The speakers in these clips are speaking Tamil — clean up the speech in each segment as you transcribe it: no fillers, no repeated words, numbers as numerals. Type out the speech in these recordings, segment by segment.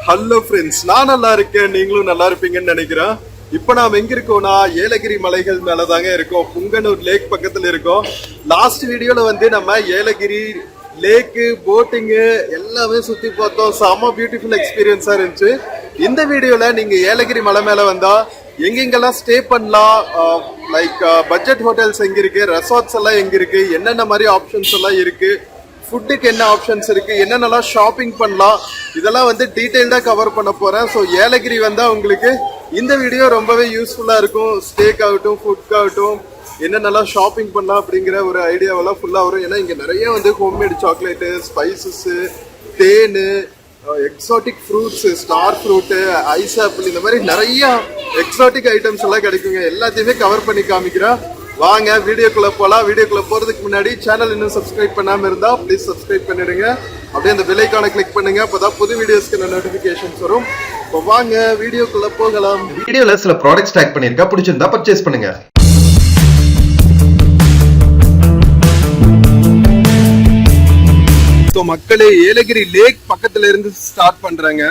ஹலோ ஃப்ரெண்ட்ஸ், நான் நல்லா இருக்கேன், நீங்களும் நல்லா இருப்பீங்கன்னு நினைக்கிறேன். இப்போ நாம் எங்க இருக்கோம்னா ஏலகிரி மலைகள் மேலதாங்க இருக்கோம். புங்கனூர் லேக் பக்கத்துல இருக்கோம். லாஸ்ட் வீடியோல வந்து நம்ம ஏலகிரி லேக்கு போட்டிங்கு எல்லாமே சுத்தி பார்த்தோம். செம்ம பியூட்டிஃபுல் எக்ஸ்பீரியன்ஸா இருந்துச்சு. இந்த வீடியோல நீங்க ஏலகிரி மலை மேல வந்தா எங்கெங்கெல்லாம் ஸ்டே பண்ணலாம், லைக் பட்ஜெட் ஹோட்டல்ஸ் எங்க இருக்கு, ரெசார்ட்ஸ் எல்லாம் எங்க இருக்கு, என்னென்ன மாதிரி ஆப்ஷன்ஸ் எல்லாம் இருக்கு, ஃபுட்டுக்கு என்ன ஆப்ஷன்ஸ் இருக்கு, என்னென்னலாம் ஷாப்பிங் பண்ணலாம், இதெல்லாம் வந்து டீடைல்டா கவர் பண்ண போறேன். ஸோ ஏலகிரி வந்தா உங்களுக்கு இந்த வீடியோ ரொம்பவே யூஸ்ஃபுல்லா இருக்கும். ஸ்டேக்காகட்டும் ஃபுட்காகட்டும் என்னென்னலாம் ஷாப்பிங் பண்ணலாம் அப்படிங்கிற ஒரு ஐடியாவெல்லாம் ஃபுல்லாக வரும். ஏன்னா இங்கே நிறைய வந்து ஹோம்மேட் சாக்லேட்டு, ஸ்பைசஸ்ஸு, தேன், exotic fruits, star fruit, ice apple, இந்த மாதிரி நிறைய எக்ஸாட்டிக் ஐட்டம்ஸ் எல்லாம் கிடைக்குங்க. எல்லாத்தையுமே கவர் பண்ணி காமிக்கிறேன். வாங்க வீடியோக்குள்ள போலாம். வீடியோக்குள்ள போறதுக்கு முன்னாடி சேனல் இன்னும் சப்ஸ்கிரைப் பண்ணாம இருந்தா ப்ளீஸ் சப்ஸ்கிரைப் பண்ணிடுங்க. அப்படியே அந்த பெல் ஐகானை கிளிக் பண்ணுங்க. அப்பதான் புது வீடியோஸ்க்கு நோட்டிபிகேஷன்ஸ் வரும். இப்போ வாங்க வீடியோக்குள்ள போகலாம். வீடியோல சில ப்ராடக்ட்ஸ் டேக் பண்ணிருக்கா, பிடிச்சிருந்தா பர்ச்சேஸ் பண்ணுங்க. ஸோ மக்களே, ஏலகிரி லேக் பக்கத்துல இருந்து ஸ்டார்ட் பண்றாங்க.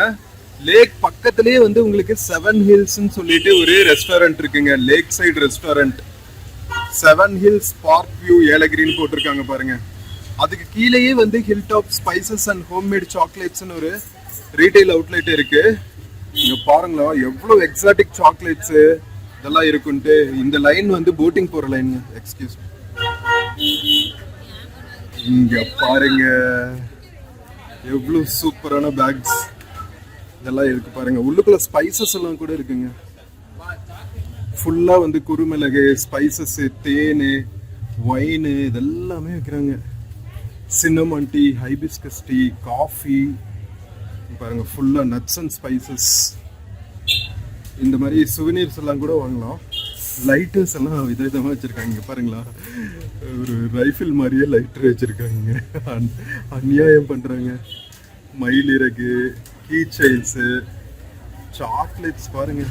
லேக் பக்கத்திலேயே வந்து உங்களுக்கு 7 ஹில்ஸ்ன்னு சொல்லிட்டு ஒரு ரெஸ்டாரண்ட் இருக்குங்க. Lake side restaurant 7 hills park view ஏலகிரின்னு போட்டிருக்காங்க பாருங்க. அதுக்கு கீழேயே வந்து hill top spices and homemade சாக்லேட்ஸ்னு ஒரு ரீட்டைல் அவுட்லெட் இருக்கு. இங்க பாருங்களா எவ்வளோ எக்ஸாட்டிக் சாக்லேட்ஸ் இதெல்லாம் இருக்குன்ட்டு. இந்த லைன் வந்து போட்டிங் போற லைன். எக்ஸ்கியூஸ், இங்க பாருங்க எவ்வளோ சூப்பரான பேக்ஸ் இதெல்லாம் இருக்கு பாருங்க. உள்ளுக்குள்ள ஸ்பைசஸ் எல்லாம் கூட இருக்குங்க. ஃபுல்லா வந்து குருமிளகு, ஸ்பைசஸ், தேன், ஒயின் இதெல்லாமே வைக்கிறாங்க. Cinnamon tea, hibiscus tea, coffee பாருங்க. ஃபுல்லா நட்ஸ் அண்ட் ஸ்பைசஸ். இந்த மாதிரி சுவனீர்ஸ் எல்லாம் கூட வாங்கலாம். லைட்டர்ஸ் எல்லாம் விதவிதமா வச்சிருக்காங்க பாருங்களா. ஒரு ரைஃபிள் மாதிரியே லைட்டர் வச்சிருக்காங்க. அநியாயம் பண்றாங்க. மயிலிறகு, கீ செயின்ஸு, சாக்லேட்ஸ் பாருங்க.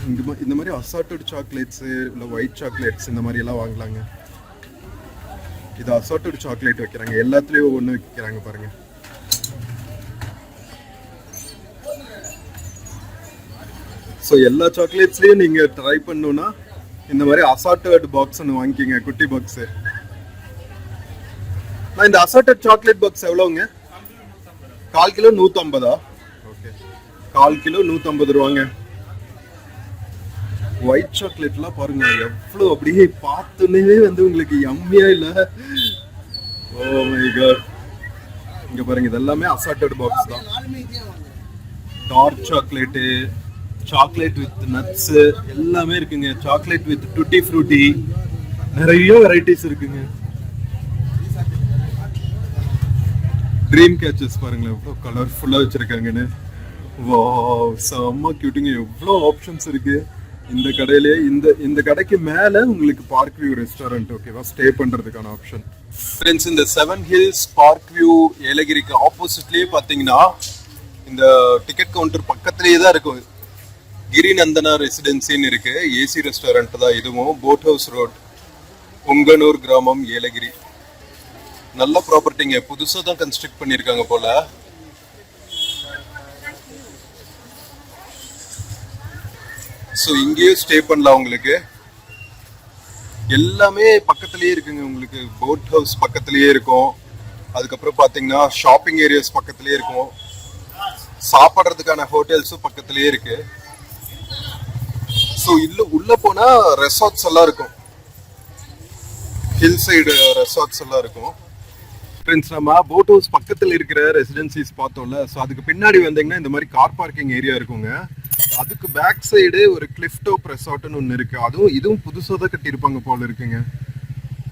இந்த மாதிரி அசார்ட்டட் சாக்லேட்ஸு இல்லை ஒயிட் சாக்லேட்ஸ் இந்த மாதிரி எல்லாம் வாங்கலாங்க. இது அசார்ட்டட் சாக்லேட் வைக்கிறாங்க. எல்லாத்துலேயும் ஒவ்வொன்று வைக்கிறாங்க பாருங்க. ஸோ எல்லா சாக்லேட்ஸ்லேயும் நீங்கள் ட்ரை பண்ணணுன்னா இந்த மாதிரி அசார்ட்டட் பாக்ஸ் ஒன்று வாங்கிக்கிங்க, குட்டி பாக்ஸு. நான் இந்த அசார்ட்டட் சாக்லேட் பாக்ஸ் எவ்வளோங்க? 1/4 கிலோ 150. ஓகே, 1/4 கிலோ 150 ரூபாங்க. ஒயிட் சாக்லேட்லாம் பாருங்க எவ்வளோ அப்படியே பார்த்துனே வந்து உங்களுக்கு யம்மியா இல்லை? Oh my god. இங்க பாருங்க, இதெல்லாமே அசார்ட்டட் பாக்ஸ் தான். Dark chocolate, chocolate with nuts எல்லாமே இருக்குங்க. சாக்லேட் வித் டுட்டி ஃப்ரூட்டி, நிறைய வெரைட்டிஸ் இருக்குங்க. ட்ரீம் கேச்சஸ் பாருங்களேன் எவ்வளோ கலர்ஃபுல்லாக வச்சிருக்காங்கன்னு. வாவ், செம்ம கியூட்டுங்க. எவ்வளோ ஆப்ஷன்ஸ் இருக்கு இந்த கடையிலே. இந்த கடைக்கு மேலே உங்களுக்கு பார்க் வியூ ரெஸ்டாரண்ட் ஓகேவா, ஸ்டே பண்ணுறதுக்கான ஆப்ஷன். ஃப்ரெண்ட்ஸ், இந்த 7 ஹில்ஸ் பார்க் வியூ ஏலகிரிக்கு ஆப்போசிட்லேயே பார்த்தீங்கன்னா இந்த டிக்கெட் கவுண்டர் பக்கத்துலேயே தான் இருக்கும். கிரிநந்தனா ரெசிடென்சின்னு இருக்கு. ஏசி ரெஸ்டாரண்ட் தான் இதுவும். போட் ஹவுஸ் ரோட், புங்கனூர் கிராமம், ஏலகிரி. நல்ல ப்ராப்பர்ட்டிங்க. புதுசாக தான் கன்ஸ்ட்ரக்ட் பண்ணியிருக்காங்க போல. ஸோ இங்கேயும் ஸ்டே பண்ணலாம். உங்களுக்கு எல்லாமே பக்கத்துலேயே இருக்குங்க. உங்களுக்கு போட் ஹவுஸ் பக்கத்துலேயே இருக்கும். அதுக்கப்புறம் பார்த்தீங்கன்னா ஷாப்பிங் ஏரியாஸ் பக்கத்துலேயே இருக்கும். சாப்பிட்றதுக்கான ஹோட்டல்ஸும் பக்கத்துலேயே இருக்கு. ஸோ உள்ள போனா ரெசார்ட்ஸ் எல்லாம் இருக்கும். ஹில் சைடு ரெசார்ட்ஸ் எல்லாம் இருக்கும். ஃப்ரெண்ட்ஸ், நம்ம போட் ஹவுஸ் பக்கத்தில் இருக்கிற ரெசிடென்சிஸ் பார்த்தோம்ல. ஸோ அதுக்கு பின்னாடி வந்தீங்கன்னா இந்த மாதிரி கார் பார்க்கிங் ஏரியா இருக்குங்க. அதுக்கு பேக் சைடு ஒரு கிளிஃப் டாப் ரெசார்ட்னு ஒன்று இருக்கு. இதுவும் புதுசாக தான் கட்டியிருப்பாங்க போல இருக்குங்க.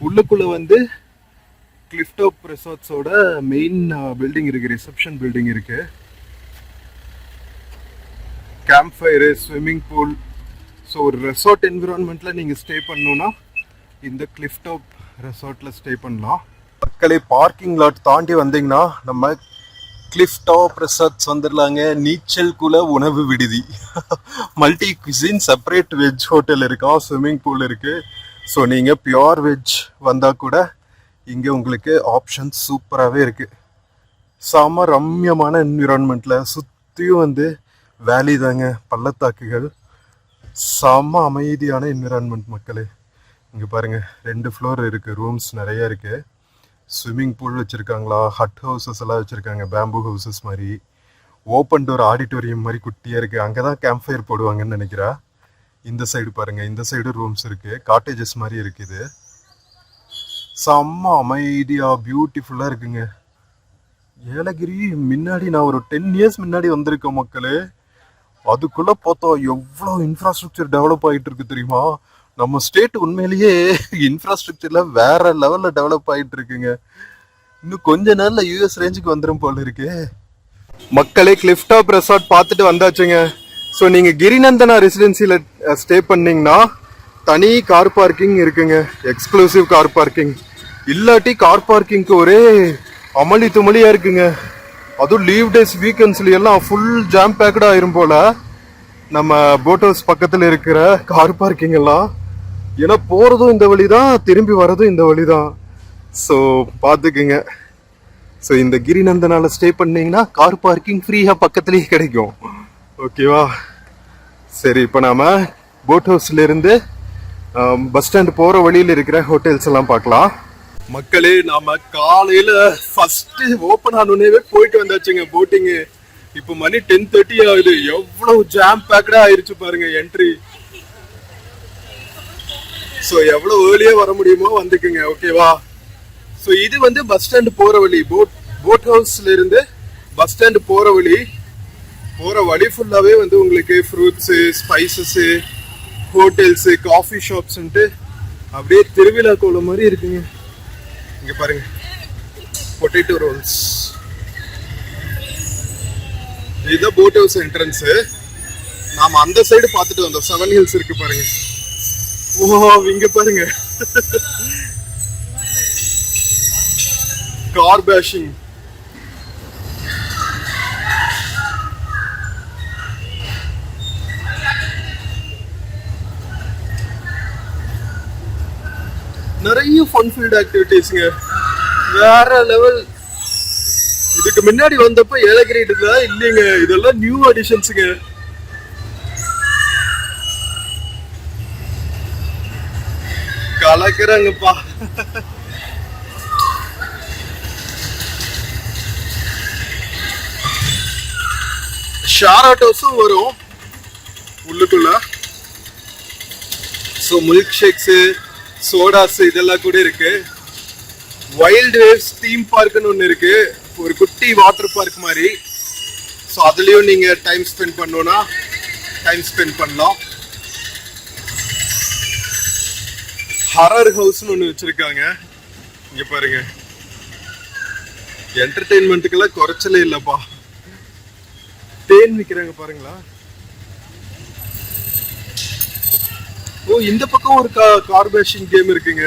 உள்ளுக்குள்ள வந்து கிளிஃப் டாப் ரெசார்ட்ஸோட மெயின் பில்டிங் இருக்கு, ரிசப்ஷன் பில்டிங் இருக்கு. Camp fire, swimming pool. So ஒரு ரெசார்ட் என்விரான்மெண்ட்டில் நீங்கள் ஸ்டே பண்ணணுன்னா இந்த கிளிஃப் டாப் ரெசார்ட்டில் ஸ்டே பண்ணலாம். மக்களே, பார்க்கிங் லாட் தாண்டி வந்தீங்கன்னா நம்ம கிளிஃப் டாப் ரெசார்ட்ஸ் வந்துடலாங்க. நீச்சல் குல உணவு விடுதி, multi cuisine, separate veg hotel இருக்கா, ஸ்விம்மிங் பூல் இருக்குது. ஸோ நீங்கள் பியோர் வெஜ் வந்தால் கூட இங்கே உங்களுக்கு ஆப்ஷன்ஸ் சூப்பராகவே இருக்குது. செம ரம்யமான என்விரான்மெண்ட்டில் சுற்றியும் வந்து வேலி தாங்க, பள்ளத்தாக்குகள். செம்ம அமைதியான என்விரான்மெண்ட் மக்களே. இங்க பாருங்க 2 ஃப்ளோர் இருக்கு, ரூம்ஸ் நிறைய இருக்கு. ஸ்விம்மிங் பூல் வச்சிருக்காங்களா, ஹட் ஹவுசஸ் எல்லாம் வச்சிருக்காங்க, பேம்பூ ஹவுசஸ் மாதிரி. ஓப்பன் டோர் ஆடிட்டோரியம் மாதிரி குட்டியா இருக்கு. அங்கதான் கேம்ப் ஃபயர் போடுவாங்கன்னு நினைக்கிறேன். இந்த சைடு பாருங்க, இந்த சைடு ரூம்ஸ் இருக்கு, காட்டேஜஸ் மாதிரி இருக்குது. செம்ம அமைதியா பியூட்டிஃபுல்லா இருக்குங்க. ஏலகிரி முன்னாடி நான் ஒரு 10 இயர்ஸ் முன்னாடி வந்திருக்கேன் மக்களே. அதுக்குள்ள பார்த்தா எவ்வளவு இன்ஃப்ராஸ்ட்ரக்சர் டெவலப் ஆயிட்டு இருக்கு தெரியுமா? நம்ம ஸ்டேட் உண்மையிலேயே இன்ஃப்ராஸ்ட்ரக்சர்ல வேற லெவல்ல டெவலப் ஆயிட்டு இருக்குங்க. இன்னும் கொஞ்ச நாள்ல யூஎஸ் ரேஞ்சுக்கு வந்துடும் போல இருக்கு. மக்களே, கிளிஃப் டாப் ரெசார்ட் பார்த்துட்டு வந்தாச்சுங்க. ஸோ நீங்க கிரிநந்தனா ரெசிடென்சில ஸ்டே பண்ணீங்கன்னா தனி கார் பார்க்கிங் இருக்குங்க, எக்ஸ்க்ளூசிவ் கார் பார்க்கிங். இல்லாட்டி கார் பார்க்கிங்க்கு ஒரே அமளி துமளியா இருக்குங்க. அதுவும் லீவ் டேஸ் வீக்கெண்ட்ஸ்ல எல்லாம் ஃபுல் ஜாம் பேக்கடா ஆயிரும் போல நம்ம போட் ஹவுஸ் பக்கத்துல இருக்கிற கார் பார்க்கிங் எல்லாம். ஏன்னா போறதும் இந்த வழிதான், திரும்பி வர்றதும் இந்த வழிதான். ஸோ பார்த்துக்குங்க. ஸோ இந்த கிரிநந்தனால ஸ்டே பண்ணீங்கன்னா கார் பார்க்கிங் ஃப்ரீயா பக்கத்துலயே கிடைக்கும். ஓகேவா? சரி, இப்போ நாம போட் ஹவுஸ்ல இருந்து பஸ் ஸ்டாண்ட் போற வழியில இருக்கிற ஹோட்டல்ஸ் எல்லாம் பார்க்கலாம். மக்களே, நாம காலையில ஃபர்ஸ்ட் ஓபன் ஆனோடனே போயிட்டு வந்தாச்சுங்க போட்டிங். இப்போ மணி 10:30 ஆகுது. எவ்வளவு ஜாம் பேக்கடா ஆயிருச்சு பாருங்க என்ட்ரி. சோ எவ்வளவு ஏர்லியா வர முடியுமோ வந்துக்குங்க. ஓகேவா? சோ இது வந்து பஸ் ஸ்டாண்ட் போற வழி. போட் ஹவுஸ்ல இருந்து பஸ் ஸ்டாண்ட் போற வழி ஃபுல்லாவே வந்து உங்களுக்கு fruits, spices, hotels, coffee shops அப்படியே திருவிழா கோலம் மாதிரி இருக்குங்க. இங்க பாருங்க, பொட்டேட்டோ ரோல்ஸ். இதுதான் போட் ஹவுஸ் என்ட்ரன்ஸ். நாம அந்த சைடு பார்த்துட்டு வந்தோம். 7 ஹில்ஸ் இருக்கு பாருங்க. ஓ, இங்க பாருங்க கார் பேஷிங். நிறைய ஃபன் ஃபீல்ட் ஆக்டிவிட்டிஸ்ங்க, வேற லெவல். இதுக்கு முன்னாடி வந்தப்ப ஏலகிரி இல்லைங்க, இதெல்லாம் நியூ அடிஷன்ஸுங்க. கலக்குறாங்கப்பா. ஷேர் ஆட்டோஸும் வரும் உள்ளுக்குள்ள. ஸோ மில்க் ஷேக்ஸ், சோடாஸ் இதெல்லாம் கூட இருக்கு. வைல்ட் வேவ்ஸ் தீம் பார்க்னு ஒன்று இருக்கு, ஒரு குட்டி வாட்டர் பார்க் மாதிரி. ஸோ அதுலயும் நீங்க டைம் ஸ்பெண்ட் பண்ணணும்னா டைம் ஸ்பெண்ட் பண்ணலாம். ஹரர் ஹவுஸ்னு ஒன்று வச்சிருக்காங்க. இங்க பாருங்க, என்டர்டெயின்மெண்ட்டுக்கெல்லாம் குறைச்சலே இல்லப்பா. தேன் விற்கிறாங்க பாருங்களா. ஓ, இந்த பக்கம் ஒரு கார் பேஷிங் கேம் இருக்குங்க.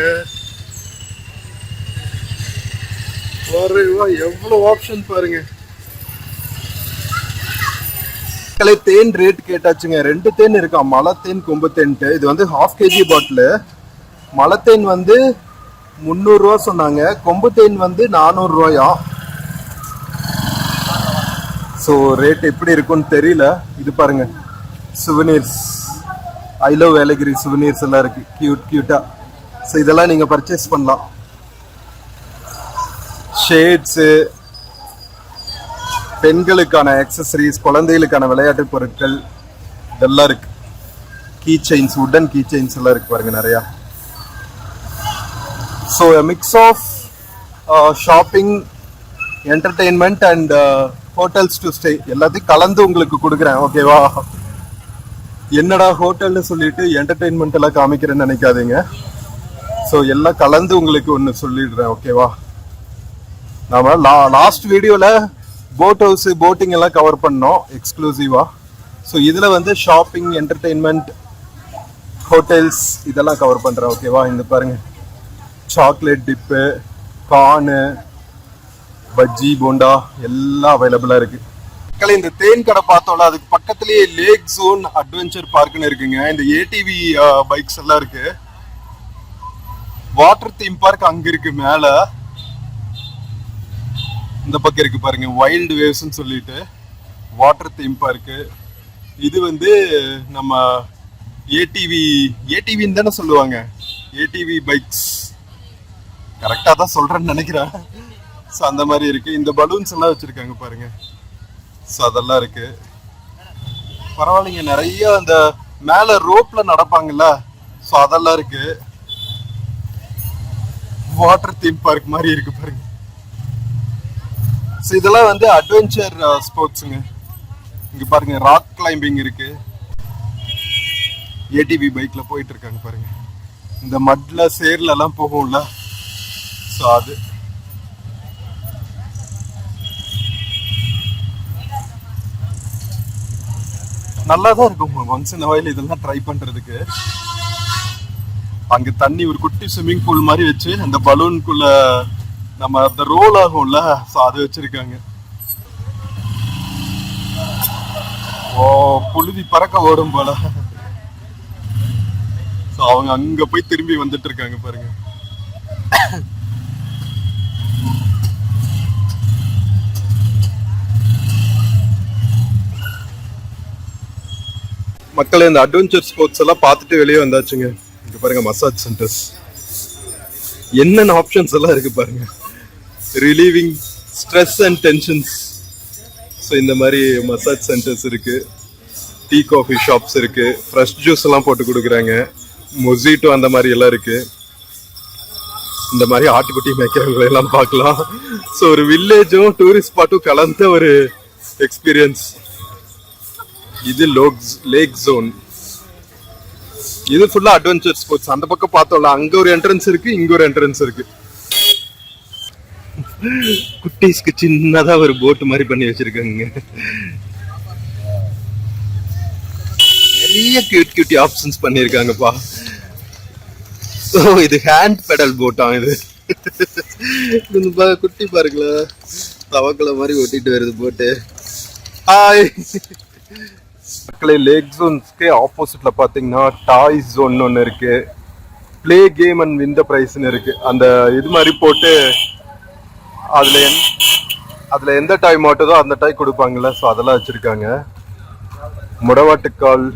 எவ்வளவு ஆப்ஷன் பாருங்க. தேன் ரேட் கேட்டாச்சுங்க. 2 தேன் இருக்கா, மலை தேன், கொம்பு தேன்ட்டு. இது வந்து 1/2 kg பாட்டில். மலை தேன் வந்து 300 ரூபா சொன்னாங்க, கொம்பு தேன் வந்து 400 ரூபாயா. ஸோ ரேட் எப்படி இருக்குன்னு தெரியல. இது பாருங்க, சுவனீர்ஸ், ஐ லவ் ஏலகிரி சுவனீர்ஸ் எல்லாம் இருக்கு, கியூட்டா. ஸோ இதெல்லாம் நீங்க பர்ச்சேஸ் பண்ணலாம். ஷேட்ஸு, பெண்களுக்கான ஆக்சசரிஸ், குழந்தைகளுக்கான விளையாட்டு பொருட்கள் இதெல்லாம் இருக்கு. Key chains, wooden key chains எல்லாம் இருக்கு பாருங்க நிறையா. So mix of shopping, entertainment and hotels to stay எல்லாத்தையும் கலந்து உங்களுக்கு கொடுக்குறேன். ஓகேவா? என்னடா ஹோட்டல்னு சொல்லிட்டு என்டர்டெயின்மெண்ட் எல்லாம் காமிக்கிறேன்னு நினைக்காதீங்க. ஸோ எல்லாம் கலந்து உங்களுக்கு ஒன்று சொல்லிடுறேன். ஓகேவா? நாம லாஸ்ட் வீடியோல போட் ஹவுஸ், போட்டிங் எல்லாம் கவர் பண்ணோம் எக்ஸ்க்ளூசிவா. ஸோ இதுல வந்து ஷாப்பிங், என்டர்டெயின்மெண்ட், ஹோட்டல்ஸ் இதெல்லாம் கவர் பண்றேன். ஓகேவா? இந்த பாருங்க, சாக்லேட் டிப்பு, கார்னு, பஜ்ஜி, போண்டா எல்லாம் அவைலபிளா இருக்கு. இந்த தேன் கடை பார்த்தோம்ல, அதுக்கு பக்கத்துலயே லேக் ஜோன் அட்வென்ச்சர் பார்க்னு இருக்குங்க. இந்த ஏடிவி பைக்ஸ் எல்லாம் இருக்கு. வாட்டர் தீம் பார்க் அங்க இருக்கு மேல. இந்த பக்கம் இருக்கு பாருங்க, வைல்டு வேவ்ஸ்னு சொல்லிட்டு வாட்டர் தீம் பார்க்கு. இது வந்து நம்ம ஏடிவி ஏடிவின்னு தானே சொல்லுவாங்க, ஏடிவி பைக்ஸ் கரெக்டா தான் சொல்றேன்னு நினைக்கிறேன். ஸோ அந்த மாதிரி இருக்கு. இந்த பலூன்ஸ் எல்லாம் வச்சிருக்காங்க பாருங்க. ஸோ அதெல்லாம் இருக்கு. பரவாயில்லைங்க. நிறைய அந்த மேல ரோப்ல நடப்பாங்கல்ல, ஸோ அதெல்லாம் இருக்கு. வாட்டர் தீம் பார்க் மாதிரி இருக்கு பாருங்க. ஸோ இதெல்லாம் வந்து அட்வென்ச்சர் ஸ்போர்ட்ஸுங்க. இங்க பாருங்க ராக் கிளைம்பிங் இருக்கு. ஏடிவி பைக்ல போயிட்டு இருக்காங்க பாருங்க. இந்த மட்ல சேர்ல எல்லாம் போகும்ல, ஸோ அது நல்லா தான் இருக்கும். ஒன்ஸ் இன் வயல் இதெல்லாம் ட்ரை பண்றதுக்கு. அங்க தண்ணி ஒரு குட்டி ஸ்விம்மிங் பூல் மாதிரி வச்சு அந்த பலூனுக்குள்ள நம்ம அந்த ரோல் ஆகும்ல, ஸோ அது வச்சிருக்காங்க. ஓ, புழுதி பறக்க ஓடும் போல. ஸோ அவங்க அங்க போய் திரும்பி வந்துட்டு இருக்காங்க பாருங்க. மக்களே, இந்த அட்வென்ச்சர் ஸ்போர்ட்ஸ் எல்லாம் பார்த்துட்டு வெளியே வந்தாச்சுங்க. இங்க பாருங்க மசாஜ் சென்டர்ஸ், என்னென்ன ஆப்ஷன்ஸ் எல்லாம் இருக்கு பாருங்க. Relieving stress and tensions. So இந்த மாதிரி மசாஜ் சென்டர்ஸ் இருக்கு. டீ காஃபி ஷாப்ஸ் இருக்கு. ஃப்ரெஷ் ஜூஸ் எல்லாம் போட்டு கொடுக்குறாங்க. மொஜிட்டோ அந்த மாதிரி எல்லாம் இருக்கு. இந்த மாதிரி ஆட்டுக்குட்டி மேய்க்கிறவங்களை எல்லாம் பார்க்கலாம். ஸோ ஒரு வில்லேஜும் டூரிஸ்ட் ஸ்பாட்டும் கலந்த ஒரு எக்ஸ்பீரியன்ஸ். இது லேக் ஜோன். இது ஃபுல்லா அட்வென்ச்சர் ஸ்போர்ட்ஸ். அந்த பக்கம் பார்த்தோம்ல, அங்க ஒரு என்ட்ரன்ஸ் இருக்கு, இங்க ஒரு என்ட்ரன்ஸ் இருக்கு. குட்டீஸ்க்கு சின்னதா ஒரு போட் மாதிரி பண்ணி வச்சிருக்காங்க. நிறைய கியூட் கியூட்டி ஆப்ஷன்ஸ் பண்ணிருக்காங்கப்பா. ஸோ இது ஹேண்ட் பெடல் போட்டா. இது குட்டி பாருங்களா, தவக்கலை மாதிரி ஓட்டிட்டு வருது போட்டு. ஹாய் மக்களே, லேக் ஜோன்ஸ்க்கு ஆப்போசிட்ல பாத்தீங்கன்னா டாய் ஜோன் ஒன்று இருக்கு. Play game and win the பிரைஸ்னு இருக்கு. அந்த இது மாதிரி போட்டு அதுல எந்த டாய் மாட்டுதோ அந்த டாய் கொடுப்பாங்கல்ல, ஸோ அதெல்லாம் வச்சிருக்காங்க. முடவாட்டுக்கால்,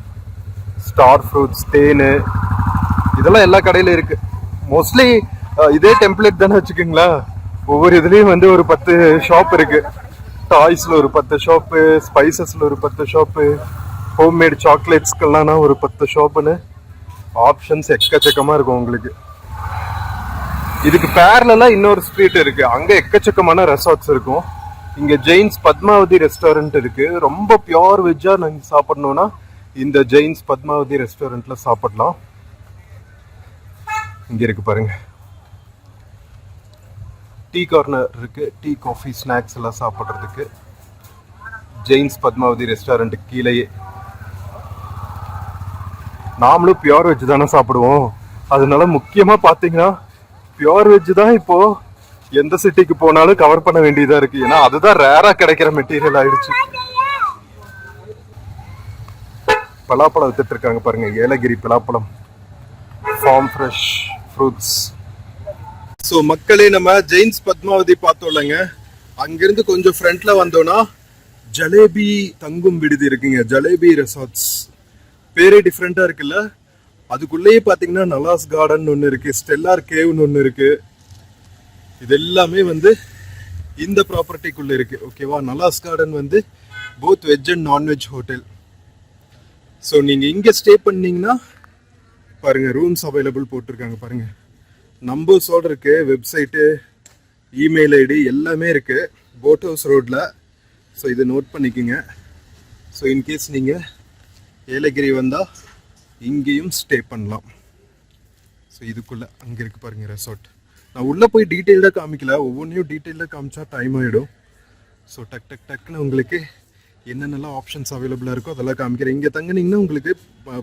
ஸ்டார் ஃப்ரூட்ஸ், தேனு, இதெல்லாம் எல்லா கடையிலும் இருக்கு. மோஸ்ட்லி இதே டெம்ப்ளேட் தானே வச்சுக்கோங்களேன். ஒவ்வொரு இதுலயும் வந்து ஒரு 10 ஷாப் இருக்கு. டாய்ஸ்ல ஒரு 10 ஷாப்பு, ஸ்பைசஸ்ல ஒரு 10 ஷாப்பு, ஹோம்மேட் சாக்லேட்ஸ்க்கெல்லாம் ஒரு 10 ஷாப்புன்னு ஆப்ஷன்ஸ் எக்கச்சக்கமா இருக்கும் உங்களுக்கு. இதுக்கு பேரலா இன்னொரு ஸ்ட்ரீட் இருக்கு. அங்க எக்கச்சக்கமான ரெசார்ட்ஸ் இருக்கும். இங்க ஜெயின்ஸ் பத்மாவதி ரெஸ்டாரண்ட் இருக்கு. ரொம்ப பியோர் வெஜ்ஜா நீங்க சாப்பிடணும்னா இந்த ஜெயின்ஸ் பத்மாவதி ரெஸ்டாரண்ட்ல சாப்பிடலாம். இங்க இருக்கு பாருங்க, டீ கார்னர் இருக்கு. டீ, காஃபி, ஸ்நாக்ஸ் எல்லாம் சாப்பிட்றதுக்கு ஜெயின்ஸ் பத்மாவதி ரெஸ்டாரண்ட்டுக்கு கீழேயே. நாமளும் பியோர் வெஜ் தானே சாப்பிடுவோம். அதனால முக்கியமா பாத்தீங்கன்னா பியோர் வெஜ் தான் இப்போ எந்த சிட்டிக்கு போனாலும் கவர் பண்ண வேண்டியதா இருக்கு. ஏன்னா அதுதான் ரேரா கிடைக்கிற மெட்டீரியல் ஆயிடுச்சு. பலாப்பழம் வித்துட்டு இருக்காங்க பாருங்க, ஏலகிரி பலாப்பழம், ஃபார்ம் ஃப்ரெஷ் ஃப்ரூட்ஸ். ஸோ மக்களே, நம்ம ஜெயின்ஸ் பத்மாவதி பார்த்தோம்லங்க. அங்கிருந்து கொஞ்சம் ஃப்ரண்ட்ல வந்தோம்னா ஜலேபி தங்கும் விடுதி இருக்குங்க. ஜலேபி ரெசார்ட்ஸ் பேரே டிஃப்ரெண்டா இருக்குல்ல. அதுக்குள்ளேயே பாத்தீங்கன்னா நலாஸ் கார்டன் ஒன்று இருக்கு, ஸ்டெல்லார் கேவ்னு ஒன்று இருக்கு. இது எல்லாமே வந்து இந்த ப்ராப்பர்ட்டிக்குள்ள இருக்கு. ஓகேவா? நலாஸ் கார்டன் வந்து both veg and non veg hotel. So நீங்க இங்க ஸ்டே பண்ணீங்கன்னா பாருங்க, ரூம்ஸ் அவைலபிள் போட்டிருக்காங்க பாருங்க. நம்பர்ஸோட இருக்கு, வெப்சைட்டு, இமெயில் ஐடி எல்லாமே இருக்கு. போட் ஹவுஸ் ரோட்ல. ஸோ இதை நோட் பண்ணிக்கோங்க. ஸோ இன்கேஸ் நீங்க ஏலகிரி வந்தா இங்கேயும் ஸ்டே பண்ணலாம். ஸோ இதுக்குள்ள அங்கே இருக்கு பாருங்க ரெசார்ட். நான் உள்ள போய் டீட்டெயில்டாக காமிக்கல, ஒவ்வொன்றையும் டீட்டெயிலாக காமிச்சா டைம் ஆகிடும். ஸோ டக்குன்னு உங்களுக்கு என்னென்னலாம் ஆப்ஷன்ஸ் அவைலபிளாக இருக்கோ அதெல்லாம் காமிக்கிறேன். இங்கே தங்கினீங்கன்னா உங்களுக்கு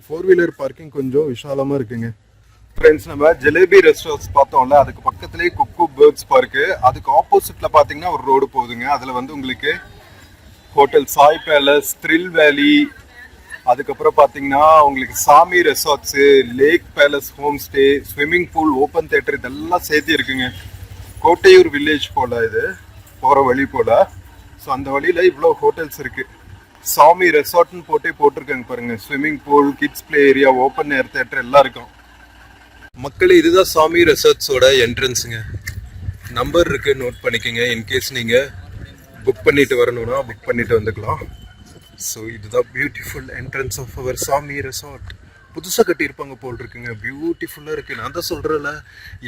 4 வீலர் பார்க்கிங் கொஞ்சம் விஷாலமாக இருக்குங்க. ஃப்ரெண்ட்ஸ், நம்ம ஜலேபி ரெஸ்டாரண்ட்ஸ் பார்த்தோம்ல, அதுக்கு பக்கத்துலேயே குக்கு பேர்ட்ஸ் பார்க்கு. அதுக்கு ஆப்போசிட்ல பார்த்தீங்கன்னா ஒரு ரோடு போகுதுங்க. அதில் வந்து உங்களுக்கு ஹோட்டல் சாய் பேலஸ், த்ரில் வேலி, அதுக்கப்புறம் பார்த்தீங்கன்னா உங்களுக்கு சாமி resorts, lake palace home stay, swimming pool, open theatre, இதெல்லாம் சேர்த்து இருக்குங்க. கோட்டையூர் வில்லேஜ் போல் இது போகிற வழி போல். ஸோ அந்த வழியில் இவ்வளோ ஹோட்டல்ஸ் இருக்குது. சாமி ரெசார்ட்னு போட்டிருக்காங்க பாருங்க. Swimming pool, kids play area, open ஏர் தியேட்டர் எல்லாம் இருக்கும். மக்களே இதுதான் சாமி ரெசார்ட்ஸோட என்ட்ரன்ஸுங்க. நம்பர் இருக்கு, நோட் பண்ணிக்கோங்க. இன்கேஸ் நீங்க புக் பண்ணிட்டு வரணும்னா புக் பண்ணிட்டு வந்துக்கலாம். ஸோ இதுதான் பியூட்டிஃபுல் என்ட்ரன்ஸ் ஆஃப் அவர் சாமி ரெசார்ட். புதுசாக கட்டியிருப்பாங்க போல் இருக்குங்க. பியூட்டிஃபுல்லாக இருக்குது. நான் தான் சொல்கிறேன்ல,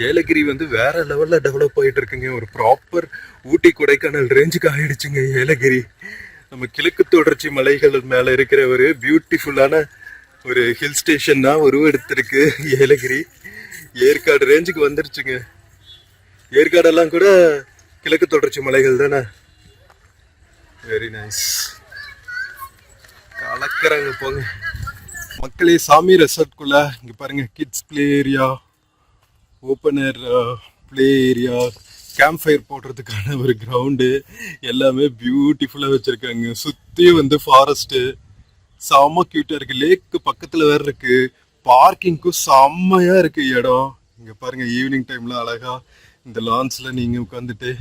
ஏலகிரி வந்து வேற லெவலில் டெவலப் ஆகிட்டு இருக்குங்க. ஒரு ப்ராப்பர் ஊட்டி கொடைக்கானல் ரேஞ்சுக்கு ஆகிடுச்சுங்க ஏலகிரி. நம்ம கிழக்கு தொடர்ச்சி மலைகள் மேலே இருக்கிற ஒரு பியூட்டிஃபுல்லான ஒரு ஹில் ஸ்டேஷன் தான் உருவெடுத்திருக்கு ஏலகிரி. ஏற்காடு ரேஞ்சுக்கு வந்துருச்சுங்க. ஏற்காடெல்லாம் கூட கிழக்கு தொடர்ச்சி மலைகள் தானே. Very nice. கலக்கிறாங்க போங்க. மக்களே சாமி ரெசார்ட்குள்ள இங்க பாருங்க, kids play area, open air play area, camp fire போடுறதுக்கான ஒரு கிரவுண்டு எல்லாமே பியூட்டிஃபுல்லாக வச்சிருக்காங்க. சுற்றியும் வந்து ஃபாரஸ்ட்டு செம்ம க்யூட்டாக இருக்குது. லேக்கு பக்கத்தில் வேற இருக்கு. பார்க்கிங்க்கும் செம்மையாக இருக்கு இடம். இங்கே பாருங்க, ஈவினிங் டைமில் அழகா இந்த லான்ஸில் நீங்கள் உட்காந்துட்டு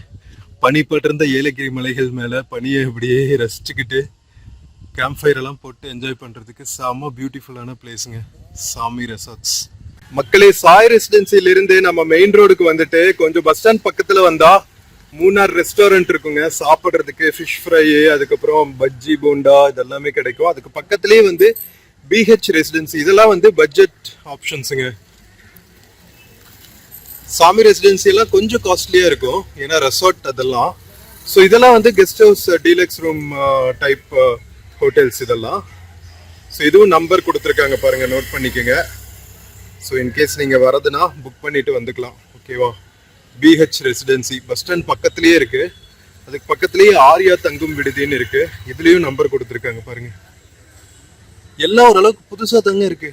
பனி பட்டிருந்த ஏலகிரி மலைகள் மேலே பனியை அப்படியே ரசிச்சுக்கிட்டு கேம்ப் ஃபயர் எல்லாம் போட்டு என்ஜாய் பண்றதுக்கு செம்ம பியூட்டிஃபுல்லான பிளேஸுங்க சாமி ரெசார்ட்ஸ். மக்களே சாய் ரெசிடென்சில இருந்து நம்ம மெயின் ரோடுக்கு வந்துட்டு கொஞ்சம் பஸ் ஸ்டாண்ட் பக்கத்துல வந்தா மூணார் ரெஸ்டாரண்ட் இருக்குங்க. சாப்பிட்றதுக்கு ஃபிஷ் ஃப்ரை, அதுக்கப்புறம் பஜ்ஜி போண்டா இதெல்லாமே கிடைக்கும். அதுக்கு பக்கத்துலேயே வந்து பிஹெச் ரெசிடென்சி, இதெல்லாம் வந்து பட்ஜெட் ஆப்ஷன்ஸுங்க. சாமி ரெசிடென்சி எல்லாம் கொஞ்சம் காஸ்ட்லியா இருக்கும், ஏன்னா ரெசார்ட் அதெல்லாம். ஸோ இதெல்லாம் வந்து guest house, deluxe room type hotels இதெல்லாம். ஸோ இதுவும் நம்பர் கொடுத்துருக்காங்க பாருங்க, நோட் பண்ணிக்கோங்க. ஸோ இன்கேஸ் நீங்கள் வரதுன்னா புக் பண்ணிட்டு வந்துக்கலாம். ஓகேவா? பிஹெச் ரெசிடென்சி பஸ் ஸ்டாண்ட் பக்கத்துலேயே இருக்கு. அதுக்கு பக்கத்துலேயே ஆர்யா தங்கும் விடுதின்னு இருக்கு. இதுலேயும் நம்பர் கொடுத்துருக்காங்க பாருங்க. எல்லாம் ஓரளவுக்கு புதுசாக தாங்க இருக்கு.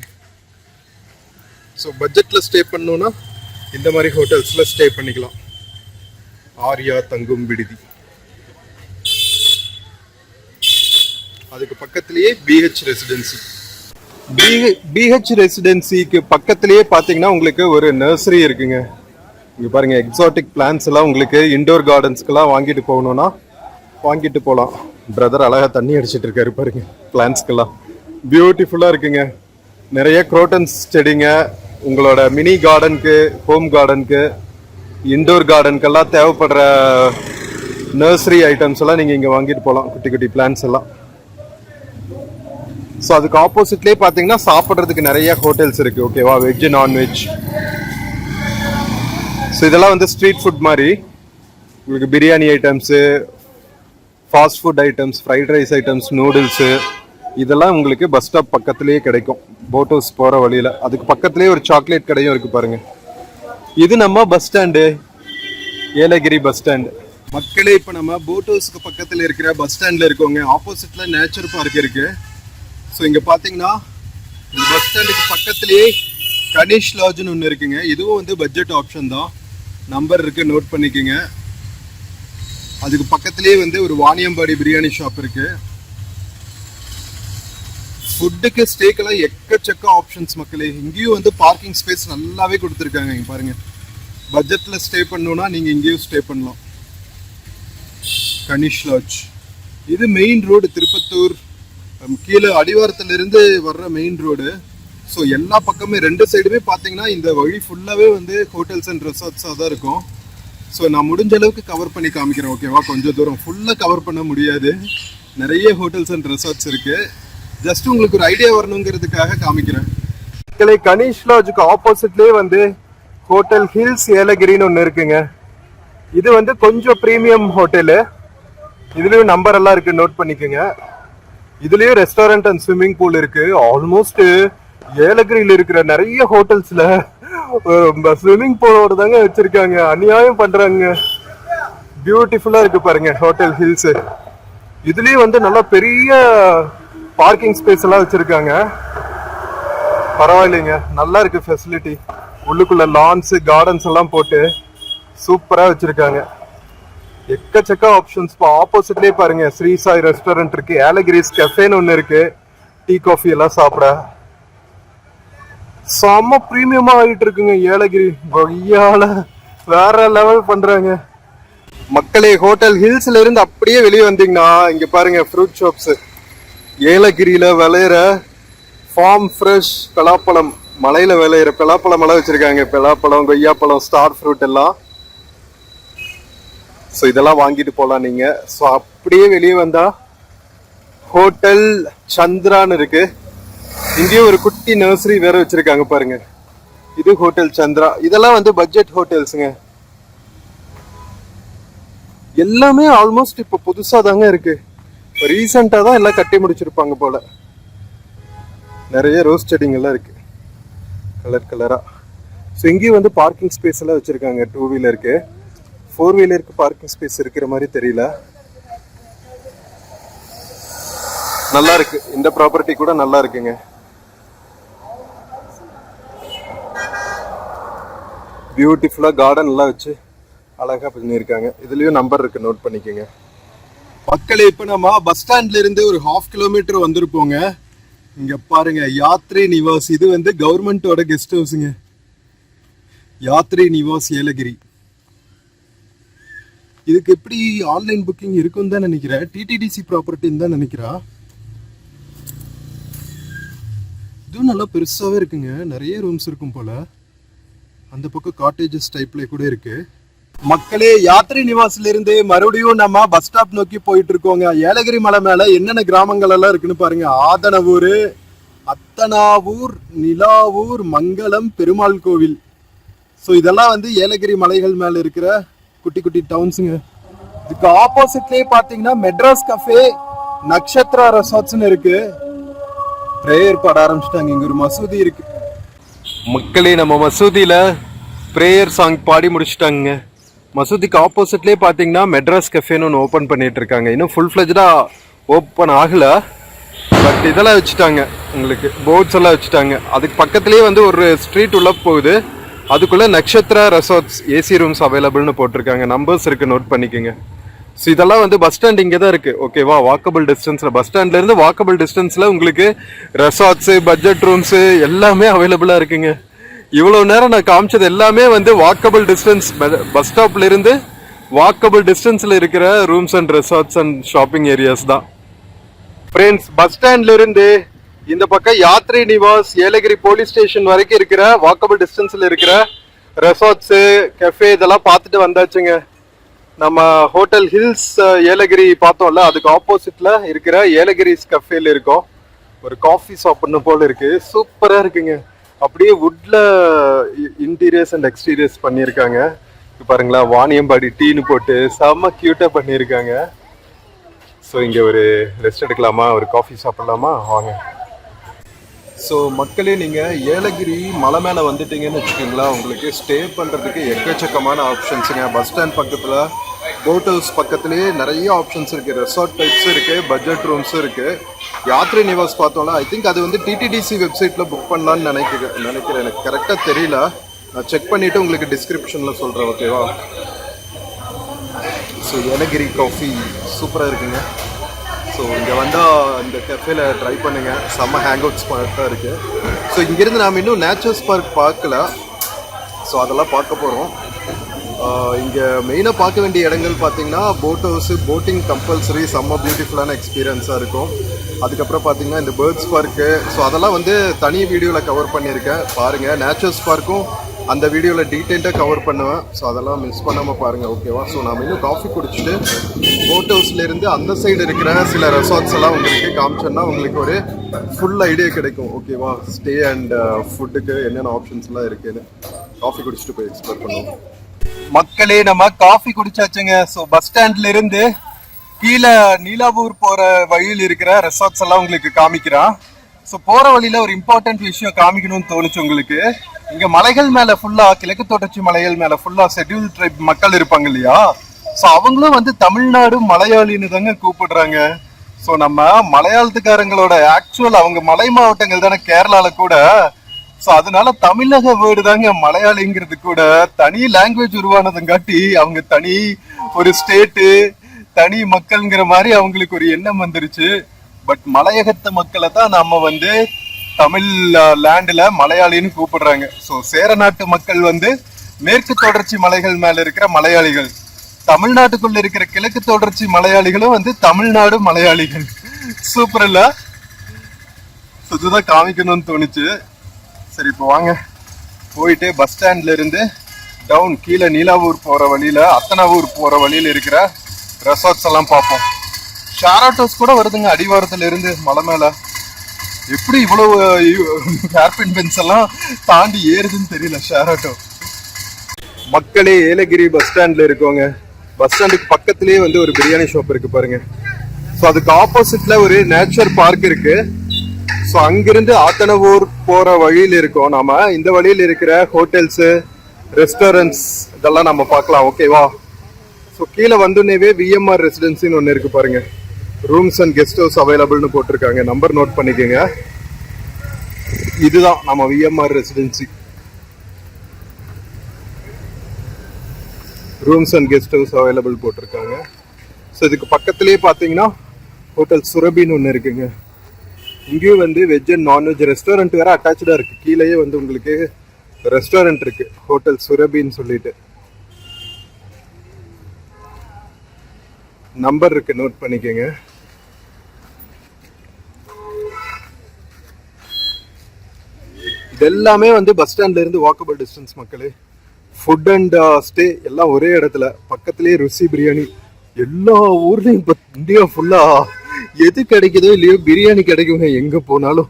ஸோ பட்ஜெட்டில் ஸ்டே பண்ணணும்னா இந்த மாதிரி ஹோட்டல்ஸில் ஸ்டே பண்ணிக்கலாம். ஆர்யா தங்கும் விடுதி. அதுக்கு பக்கத்திலேயே பிஹெச் ரெசிடென்சி. பிஹெச் ரெசிடென்சிக்கு பக்கத்திலேயே பார்த்தீங்கன்னா உங்களுக்கு ஒரு நர்சரி இருக்குங்க. இங்கே பாருங்க, எக்ஸாட்டிக் பிளான்ஸ் எல்லாம் உங்களுக்கு இண்டோர் கார்டன்ஸ்க்கெல்லாம் வாங்கிட்டு போகணும்னா வாங்கிட்டு போகலாம். பிரதர் அழகாக தண்ணி அடிச்சிட்டு இருக்காரு பாருங்க. பிளான்ஸ்க்கெல்லாம் பியூட்டிஃபுல்லாக இருக்குங்க. நிறைய குரோட்டன்ஸ் செடிங்க, உங்களோட மினி கார்டனுக்கு, ஹோம் கார்டனுக்கு, இண்டோர் கார்டனுக்கெல்லாம் தேவைப்படுற நர்சரி ஐட்டம்ஸ் எல்லாம் நீங்கள் இங்கே வாங்கிட்டு போகலாம். குட்டி குட்டி பிளான்ஸ் எல்லாம். ஸோ அதுக்கு ஆப்போசிட்லேயே பார்த்தீங்கன்னா சாப்பிட்றதுக்கு நிறைய ஹோட்டல்ஸ் இருக்கு. ஓகேவா? Veg, non veg. ஸோ இதெல்லாம் வந்து ஸ்ட்ரீட் ஃபுட் மாதிரி. உங்களுக்கு biryani items, fast food items, fried rice items, noodles இதெல்லாம் உங்களுக்கு பஸ் ஸ்டாப் பக்கத்துலேயே கிடைக்கும். போட் ஹவுஸ் போகிற வழியில். அதுக்கு பக்கத்துலேயே ஒரு சாக்லேட் கடையும் இருக்கு பாருங்க. இது நம்ம bus stand, Yelagiri bus stand. மக்களே இப்போ நம்ம போட் ஹவுஸ்க்கு பக்கத்தில் இருக்கிற பஸ் ஸ்டாண்டில் இருக்கோங்க. ஆப்போசிட்டில் நேச்சர் பார்க் இருக்கு. ஸோ இங்கே பார்த்தீங்கன்னா இந்த பஸ் ஸ்டாண்டுக்கு பக்கத்துலேயே கணேஷ் லாட்ஜ்னு ஒன்று இருக்குங்க. இதுவும் வந்து பட்ஜெட் ஆப்ஷன் தான். நம்பர் இருக்கு, நோட் பண்ணிக்கோங்க. அதுக்கு பக்கத்துலேயே வந்து ஒரு வாணியம்பாடி பிரியாணி ஷாப் இருக்கு. ஃபுட்டுக்கு ஸ்டேக்கெல்லாம் எக்கச்சக்க ஆப்ஷன்ஸ் மக்களே. இங்கேயும் வந்து பார்க்கிங் ஸ்பேஸ் நல்லாவே கொடுத்துருக்காங்க. இங்கே பாருங்க, பட்ஜெட்டில் ஸ்டே பண்ணணும்னா நீங்கள் இங்கேயும் ஸ்டே பண்ணலாம். கணேஷ் லாட்ஜ். இது மெயின் ரோடு, திருப்பத்தூர் கீழே அடிவாரத்திலிருந்து வர்ற மெயின் ரோடு. ஸோ எல்லா பக்கமே ரெண்டு சைடுமே பார்த்தீங்கன்னா இந்த வழி ஃபுல்லாகவே வந்து ஹோட்டல்ஸ் அண்ட் ரெசார்ட்ஸாக தான் இருக்கும். ஸோ நான் முடிஞ்ச அளவுக்கு கவர் பண்ணி காமிக்கிறேன். ஓகேவா? கொஞ்சம் தூரம் ஃபுல்லாக கவர் பண்ண முடியாது. நிறைய ஹோட்டல்ஸ் அண்ட் ரெசார்ட்ஸ் இருக்கு. ஜஸ்ட் உங்களுக்கு ஒரு ஐடியா வரணுங்கிறதுக்காக காமிக்கிறேன். கணேஷ் லாட்ஜுக்கு ஆப்போசிட்லேயே வந்து ஹோட்டல் ஹில்ஸ் ஏலகிரின்னு ஒன்று இருக்குங்க. இது வந்து கொஞ்சம் ப்ரீமியம் ஹோட்டலு. இதுலேயும் நம்பர் எல்லாம் இருக்கு, நோட் பண்ணிக்கோங்க. இதுலயும் ரெஸ்டாரண்ட் அண்ட் ஸ்விம்மிங் பூல் இருக்கு. ஆல்மோஸ்ட் ஏலகிரியில் இருக்கிற நிறைய ஹோட்டல்ஸ்ல ஸ்விம்மிங் பூலோட தாங்க வச்சிருக்காங்க. அநியாயம் பண்றாங்க. பியூட்டிஃபுல்லா இருக்கு பாருங்க ஹோட்டல் ஹில்ஸ். இதுலயும் வந்து நல்லா பெரிய பார்க்கிங் ஸ்பேஸ் எல்லாம் வச்சிருக்காங்க. பரவாயில்லைங்க, நல்லா இருக்கு ஃபெசிலிட்டி. உள்ளுக்குள்ள லான்ஸ், கார்டன்ஸ் எல்லாம் போட்டு சூப்பரா வச்சிருக்காங்க. எக்கச்சக்க ஆப்ஷன்ஸ். ஆப்போசிட்லயே பாருங்க ஸ்ரீ சாய் ரெஸ்டாரண்ட் இருக்கு. ஏலகிரிஸ் கஃபேன்னு ஒன்று இருக்கு. டீ காஃபி எல்லாம் சாப்பிட செம்ம பிரீமியமா ஆகிட்டு இருக்குங்க ஏலகிரி. கொய்யால வேற லெவல் பண்றாங்க மக்களே. ஹோட்டல் ஹில்ஸ்ல இருந்து அப்படியே வெளியே வந்தீங்கன்னா இங்க பாருங்க ஃப்ரூட் ஷாப்ஸ். ஏலகிரியில விளையிற ஃபார்ம் ஃப்ரெஷ் பலாப்பழம், மலையில விளையிற பலாப்பழம் எல்லாம் வச்சிருக்காங்க. பலாப்பழம், கொய்யாப்பழம், ஸ்டார் ஃப்ரூட் எல்லாம். ஸோ இதெல்லாம் வாங்கிட்டு போகலாம் நீங்க. ஸோ அப்படியே வெளியே வந்தா ஹோட்டல் சந்திரான்னு இருக்கு. இங்கேயும் ஒரு குட்டி நர்சரி வேற வச்சிருக்காங்க பாருங்க. இது ஹோட்டல் சந்திரா. இதெல்லாம் வந்து பட்ஜெட் ஹோட்டல்ஸுங்க. எல்லாமே ஆல்மோஸ்ட் இப்போ புதுசா தாங்க இருக்கு. ரீசெண்டா தான் எல்லாம் கட்டி முடிச்சிருப்பாங்க போல. நிறைய ரோஸ் செடிங்கெல்லாம் இருக்கு கலர் கலரா. ஸோ இங்கேயும் வந்து பார்க்கிங் ஸ்பேஸ் எல்லாம் வச்சிருக்காங்க. 2 வீலருக்கு, 4 வீலருக்கு பார்க்கிங் ஸ்பேஸ் இருக்கிற மாதிரி தெரியல. நல்லா இருக்கு. இந்த ப்ராப்பர்ட்டி கூட நல்லா இருக்குங்க. பியூட்டிஃபுல்லா கார்டன் எல்லாம் வச்சு அழகா பண்ணியிருக்காங்க. இதுலயும் நம்பர் இருக்கு, நோட் பண்ணிக்கோங்க. மக்களே இப்ப நம்ம பஸ் ஸ்டாண்ட்ல இருந்து ஒரு 1/2 கிலோமீட்டர் வந்திருப்போங்க. இங்க பாருங்க, யாத்ரி நிவாஸ். இது வந்து கவர்மெண்டோட கெஸ்ட் ஹவுஸுங்க. யாத்ரி நிவாஸ் ஏலகிரி. இதுக்கு எப்படி ஆன்லைன் புக்கிங் இருக்கும் தான் நினைக்கிறேன். டிடிடிசி ப்ராப்பர்ட்டின்னு தான் நினைக்கிறா. இதுவும் நல்லா பெருசாவே இருக்குங்க. நிறைய ரூம்ஸ் இருக்கும் போல. அந்த பக்கம் காட்டேஜஸ் டைப்ல கூட இருக்கு. மக்களே, யாத்ரி நிவாஸ்ல இருந்து மறுபடியும் நம்ம பஸ் ஸ்டாப் நோக்கி போயிட்டு இருக்கோங்க. ஏலகிரி மலை மேல என்னென்ன கிராமங்கள் எல்லாம் இருக்குன்னு பாருங்க. ஆதனவூர், அத்தனாவூர், நிலாவூர், மங்களம், பெருமாள் கோவில். ஸோ இதெல்லாம் வந்து ஏலகிரி மலைகள் மேல இருக்கிற குட்டி குட்டி டவுன்ஸுங்க. இதுக்கு ஆப்போசிட்லயே பாத்தீங்கன்னா மெட்ராஸ் கஃபே, நக்ஷத்ரா ரெசார்ட்ஸ்னு இருக்கு. பிரேயர் பாட ஆரம்பிச்சிட்டாங்க. இங்க ஒரு மசூதி இருக்கு. மக்களே, நம்ம மசூதியில பிரேயர் சாங் பாடி முடிச்சிட்டாங்க. மசூதிக்கு ஆப்போசிட்லயே பாத்தீங்கன்னா மெட்ராஸ் கஃபேன்னு ஒன்று ஓப்பன் பண்ணிட்டு இருக்காங்க. இன்னும் ஃபுல் ஃபிளஜ்டா ஓப்பன் ஆகல, பட் இதெல்லாம் வச்சுட்டாங்க. உங்களுக்கு போர்ட்ஸ் எல்லாம் வச்சுட்டாங்க. அதுக்கு பக்கத்துலயே வந்து ஒரு ஸ்ட்ரீட் உள்ள போகுது. அதுக்குள்ள நக்ஷத்ரா ரெசார்ட்ஸ் ஏசி ரூம்ஸ் அவைலபிள்னு போட்டிருக்காங்க. நம்பர்ஸ் இருக்கு, நோட் பண்ணிக்கோங்க. ஸோ இதெல்லாம் வந்து பஸ் ஸ்டாண்ட் இங்கே தான் இருக்கு. ஓகேவா, வாக்கபிள் டிஸ்டன்ஸ்ல, பஸ் ஸ்டாண்ட்ல இருந்து வாக்கபிள் டிஸ்டன்ஸ்ல உங்களுக்கு ரெசார்ட்ஸ், பட்ஜெட் ரூம்ஸ் எல்லாமே அவைலபிளா இருக்குங்க. இவ்வளவு நேரம் நான் காமிச்சது எல்லாமே வந்து வாக்கபிள் டிஸ்டன்ஸ், பஸ் ஸ்டாப்ல இருந்து வாக்கபிள் டிஸ்டன்ஸ்ல இருக்கிற rooms and resorts and shopping areas தான். ஃப்ரெண்ட்ஸ், பஸ் ஸ்டாண்ட்ல இருந்து இந்த பக்கம் யாத்ரி நிவாஸ், ஏலகிரி போலீஸ் ஸ்டேஷன் வரைக்கும் இருக்கிற வாக்கபிள் டிஸ்டன்ஸ்ல இருக்கிற ரெசார்ட்ஸ், கஃபே இதெல்லாம் பார்த்துட்டு வந்தாச்சுங்க. நம்ம ஹோட்டல் ஹில்ஸ் ஏலகிரி பார்த்தோம்ல, அதுக்கு ஆப்போசிட்ல இருக்கிற ஏலகிரிஸ் கஃபேல இருக்கோம். ஒரு காஃபி ஷாப்னு போல இருக்கு. சூப்பரா இருக்குங்க. அப்படியே வுட்ல இன்டீரியர்ஸ் அண்ட் எக்ஸ்டீரியர்ஸ் பண்ணியிருக்காங்க. பாருங்களா, வாணியம்பாடி டீன்னு போட்டு செம்ம கியூட்டா பண்ணியிருக்காங்க. ஸோ இங்க ஒரு ரெஸ்ட் எடுக்கலாமா, ஒரு காஃபி சாப்பிடலாமா, வாங்க. ஸோ மக்களே, நீங்கள் ஏலகிரி மலை மேலே வந்துட்டீங்கன்னு வச்சுக்கிங்களா, உங்களுக்கு ஸ்டே பண்ணுறதுக்கு எக்கச்சக்கமான ஆப்ஷன்ஸுங்க. பஸ் ஸ்டாண்ட் பக்கத்தில், போட் ஹவுஸ் பக்கத்துலேயே நிறைய ஆப்ஷன்ஸ் இருக்குது. ரெசார்ட் டைப்ஸும் இருக்குது, பட்ஜெட் ரூம்ஸும் இருக்குது. யாத்ரி நிவாஸ் பார்த்தோம்ல, ஐ திங்க் அது வந்து டிடிடிசி வெப்சைட்டில் புக் பண்ணலான்னு நினைக்கிறேன். எனக்கு கரெக்டாக தெரியல. நான் செக் பண்ணிவிட்டு உங்களுக்கு டிஸ்கிரிப்ஷனில் சொல்கிறேன். ஓகேவா. ஸோ ஏலகிரி காஃபி சூப்பராக இருக்குங்க. ஸோ இங்கே வந்தால் இந்த கஃபேல ட்ரை பண்ணுங்கள். செம்ம ஹேங் அவுட் ஸ்பாட்டாக இருக்குது. ஸோ இங்கேருந்து நாம் இன்னும் நேச்சர்ஸ் பார்க் பார்க்கல. ஸோ அதெல்லாம் பார்க்க போகிறோம். இங்கே மெயினாக பார்க்க வேண்டிய இடங்கள் பார்த்தீங்கன்னா போட் ஹவுஸு, போட்டிங் கம்பல்சரி, செம்ம பியூட்டிஃபுல்லான எக்ஸ்பீரியன்ஸாக இருக்கும். அதுக்கப்புறம் பார்த்தீங்கன்னா இந்த பேர்ட்ஸ் பார்க்கு. ஸோ அதெல்லாம் வந்து தனி வீடியோவில் கவர் பண்ணியிருக்கேன், பாருங்கள். நேச்சர்ஸ் பார்க்கும் அந்த வீடியோவில் டீட்டெயில்டாக கவர் பண்ணுவேன். ஸோ அதெல்லாம் மிஸ் பண்ணாமல் பாருங்கள். ஓகேவா. ஸோ நாம் இன்னும் காஃபி குடிச்சிட்டு போட் ஹவுஸ்லேருந்து அந்த சைடு இருக்கிற சில ரெசார்ட்ஸ் எல்லாம் உங்களுக்கு காமிச்சோன்னா உங்களுக்கு ஒரு ஃபுல் ஐடியா கிடைக்கும். ஓகேவா. ஸ்டே அண்ட் ஃபுட்டுக்கு என்னென்ன ஆப்ஷன்ஸ்லாம் இருக்குன்னு காஃபி குடிச்சிட்டு போய் எக்ஸ்ப்ளோர் பண்ணுவோம். மக்களே, நம்ம காஃபி குடிச்சாச்சுங்க. ஸோ பஸ் ஸ்டாண்ட்ல இருந்து கீழே நீலாவூர் போகிற வழியில் இருக்கிற ரெசார்ட்ஸ் எல்லாம் உங்களுக்கு காமிக்கிறான். ஸோ போகிற வழியில் ஒரு இம்பார்ட்டன்ட் விஷயம் காமிக்கணும்னு தோணுச்சு உங்களுக்கு. இங்க மலைகள் மேல ஃபுல்லா, கிழக்கு தொடர்ச்சி மலைகள் மேல ஃபுல்லா ஷெட்யூல் ட்ரைப் மக்கள் இருப்பாங்க இல்லையா. ஸோ அவங்களும் வந்து தமிழ்நாடு மலையாளின்னு தாங்க கூப்பிடுறாங்க. ஸோ நம்ம மலையாளத்துக்காரங்களோட ஆக்சுவல் அவங்க மலை மாவட்டங்கள் தானே கேரளால கூட. ஸோ அதனால தமிழக வேர்டு தாங்க மலையாளிங்கிறது கூட. தனி லாங்குவேஜ் உருவானதுங்காட்டி அவங்க தனி ஒரு ஸ்டேட்டு, தனி மக்கள்ங்கிற மாதிரி அவங்களுக்கு ஒரு எண்ணம் வந்துருச்சு. பட் மலையகத்து மக்களை தான் நம்ம வந்து தமிழ் லேண்டில் மலையாளின்னு கூப்பிடுறாங்க. ஸோ சேர நாட்டு மக்கள் வந்து மேற்கு தொடர்ச்சி மலைகள் மேல இருக்கிற மலையாளிகள், தமிழ்நாட்டுக்குள்ள இருக்கிற கிழக்கு தொடர்ச்சி மலையாளிகளும் வந்து தமிழ்நாடு மலையாளிகள். சூப்பர் இல்ல? இதுதான் காமிக்கணும்னு தோணுச்சு. சரி இப்போ வாங்க போயிட்டு பஸ் ஸ்டாண்ட்ல இருந்து டவுன் கீழே நீலாவூர் போற வழியில அத்தனாவூர் போற வழியில இருக்கிற ரெசார்ட்ஸ் எல்லாம் பார்ப்போம். ஷேர் ஆட்டோஸ் கூட வருதுங்க அடிவாரத்துல இருந்து மலை மேல. எப்படி இவ்வளவு ஹேர்பின் பென்ஸ் எல்லாம் தாண்டி ஏறுதுன்னு தெரியல ஷேர் ஆட்டோ. மக்களே ஏலகிரி பஸ் ஸ்டாண்ட்ல இருக்கோங்க. பஸ் ஸ்டாண்டுக்கு பக்கத்திலேயே வந்து ஒரு பிரியாணி ஷாப் இருக்கு பாருங்க. ஸோ அதுக்கு ஆப்போசிட்ல ஒரு நேச்சர் பார்க் இருக்கு. ஸோ அங்கிருந்து ஆத்தனவூர் போற வழியில் இருக்கோம் நாம. இந்த வழியில் இருக்கிற ஹோட்டல்ஸ் ரெஸ்டாரண்ட்ஸ் இதெல்லாம் நம்ம பார்க்கலாம். ஓகேவா? ஸோ கீழே வந்துனேவே விஎம்ஆர் ரெசிடென்சின்னு ஒன்று இருக்கு பாருங்க. ரூம்ஸ் அண்ட் கெஸ்ட் ஹவுஸ் அவைலபிள்னு போட்டிருக்காங்க. நம்பர் நோட் பண்ணிக்கோங்க. இதுதான் நம்ம VMR residency. Rooms and guest house available போட்டிருக்காங்க. ஸோ இதுக்கு பக்கத்துலேயே பார்த்தீங்கன்னா ஹோட்டல் சுரபின்னு ஒன்று இருக்குங்க. இங்கேயும் வந்து வெஜ் அண்ட் நான்வெஜ் ரெஸ்டாரண்ட் வேற அட்டாச்சாக இருக்கு. கீழேயே வந்து உங்களுக்கு ரெஸ்டாரண்ட் இருக்கு ஹோட்டல் சுரபின்னு சொல்லிட்டு. நம்பர் இருக்கு, நோட் பண்ணிக்கோங்க. இதெல்லாமே வந்து பஸ் ஸ்டாண்ட்ல இருந்து வாக்கபிள் டிஸ்டன்ஸ் மக்களே. ஃபுட் அண்ட் ஸ்டே எல்லாம் ஒரே இடத்துல. பக்கத்திலேயே ருசி பிரியாணி. எல்லா ஊர்லயும் இப்போ இந்தியா ஃபுல்லா எது கிடைக்குதோ இல்லையோ பிரியாணி கிடைக்குங்க எங்க போனாலும்.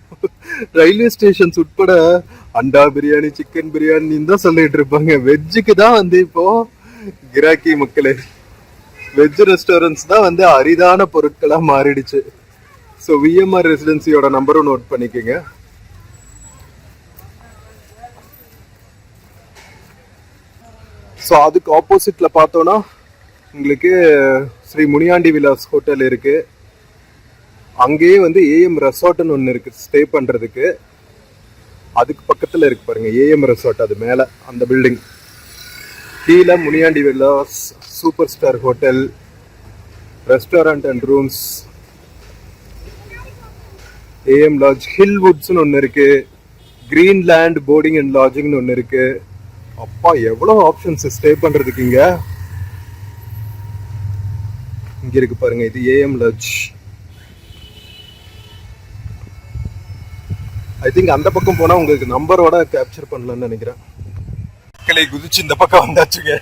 ரயில்வே ஸ்டேஷன்ஸ் உட்பட அண்டா பிரியாணி, சிக்கன் பிரியாணின்னு தான் சொல்லிட்டு இருப்பாங்க. வெஜ்ஜுக்கு தான் வந்து இப்போ கிராக்கி மக்களே. வெஜ் ரெஸ்டாரண்ட்ஸ் தான் வந்து அரிதான பொருட்களா மாறிடுச்சு. ஸோ விஎம்ஆர் ரெசிடென்சியோட நம்பரும் நோட் பண்ணிக்கோங்க. ஸோ அதுக்கு ஆப்போசிட்ல பார்த்தோன்னா உங்களுக்கு ஸ்ரீ முனியாண்டி விலாஸ் ஹோட்டல் இருக்கு. அங்கேயே வந்து ஏஎம் ரெசார்ட்னு ஒன்று இருக்கு ஸ்டே பண்றதுக்கு. அதுக்கு பக்கத்துல இருக்கு பாருங்க ஏஎம் ரெசார்ட். அது மேல அந்த பில்டிங். கீழே Muniyandi Vilas super star hotel restaurant and rooms. AM lodge, ஹில்வுட்ஸ்னு ஒன்று இருக்கு. கிரீன்லேண்ட் போர்டிங் அண்ட் லாட்ஜிங்னு ஒன்று இருக்கு. அப்பா எவ்வளவு ஆப்ஷன்ஸ் ஸ்டே பண்றதுக்கு இங்க இருக்கு பாருங்க. இது ஏஎம் லாட்ஜ். ஐ திங்க் அந்த பக்கம் போனா உங்களுக்கு நம்பரோட கேப்சர் பண்ணலாம்னு நினைக்கிறேன். கிளை குதிச்சு இந்த பக்கம் வந்தாச்சுங்க.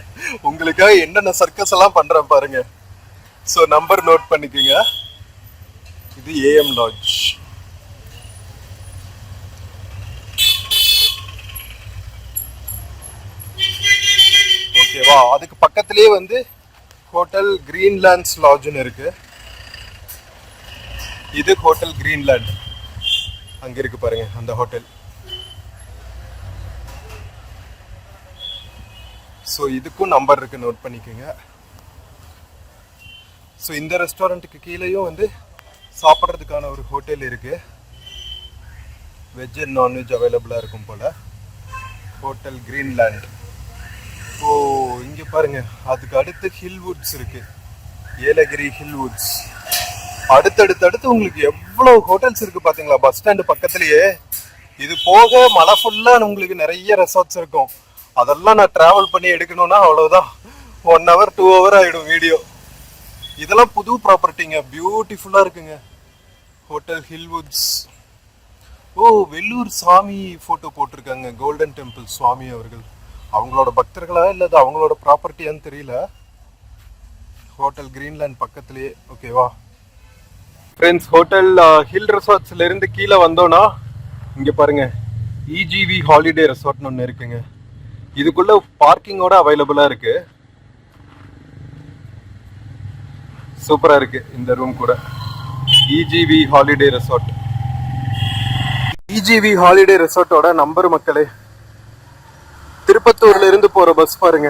உங்களுக்காக என்னென்ன சர்க்கஸ் எல்லாம் பண்றேன் பாருங்க. ஸோ நம்பர் நோட் பண்ணிக்கோங்க. இது ஏஎம் லாட்ஜ். ஓகேவா? அதுக்கு பக்கத்திலேயே வந்து ஹோட்டல் கிரீன்லேண்ட்ஸ் லாட்ஜ்னு இருக்கு. இது ஹோட்டல் கிரீன்லேண்ட். அங்க இருக்கு பாருங்க அந்த ஹோட்டல். ஸோ இதுக்கும் நம்பர் இருக்கு, நோட் பண்ணிக்கோங்க. ஸோ இந்த ரெஸ்டாரண்ட்டுக்கு கீழேயும் வந்து சாப்பிட்றதுக்கான ஒரு ஹோட்டல் இருக்கு. வெஜ் அண்ட் நான்வெஜ் அவைலபிளாக இருக்கும் போல. Hotel Greenland. ஓ இங்கே பாருங்க, அதுக்கு அடுத்து ஹில்வுட்ஸ் இருக்கு. ஏலகிரி ஹில்வுட்ஸ். அடுத்தடுத்து உங்களுக்கு எவ்வளவு ஹோட்டல்ஸ் இருக்கு பாத்தீங்களா பஸ் ஸ்டாண்டு பக்கத்துலயே. இது போக மலை ஃபுல்லா உங்களுக்கு நிறைய ரெசார்ட்ஸ் இருக்கும். அதெல்லாம் நான் டிராவல் பண்ணி எடுக்கணும்னா அவ்வளவுதான் 1 hour 2 hour ஆயிடும் வீடியோ. இதெல்லாம் புது ப்ராப்பர்ட்டிங்க, பியூட்டிஃபுல்லா இருக்குங்க. ஹோட்டல் ஹில்வுட்ஸ். ஓ வெள்ளூர் சாமி போட்டோ போட்டிருக்காங்க. கோல்டன் டெம்பிள் சுவாமி அவர்கள். அவங்களோட பக்தர்களா இல்லது அவங்களோட ப்ராப்பர்ட்டியான்னு தெரியல. ஹோட்டல் கிரீன்லேண்ட் பக்கத்திலேயே. ஓகேவா ஃப்ரெண்ட்ஸ்? ஹோட்டல் ஹில் ரெசார்ட்ஸ்ல இருந்து கீழே வந்தோம்னா இங்க பாருங்க இஜிவி ஹாலிடே ரெசார்ட்னு ஒன்று இருக்குங்க. இதுக்குள்ள பார்க்கிங்கோட அவைலபிளா இருக்கு. சூப்பரா இருக்கு இந்த ரூம் கூட. இஜிவி ஹாலிடே ரெசார்ட். இஜிவி ஹாலிடே ரெசார்ட்டோட நம்பர் மக்களே. திருப்பத்தூர்ல இருந்து போற பஸ் பாருங்க.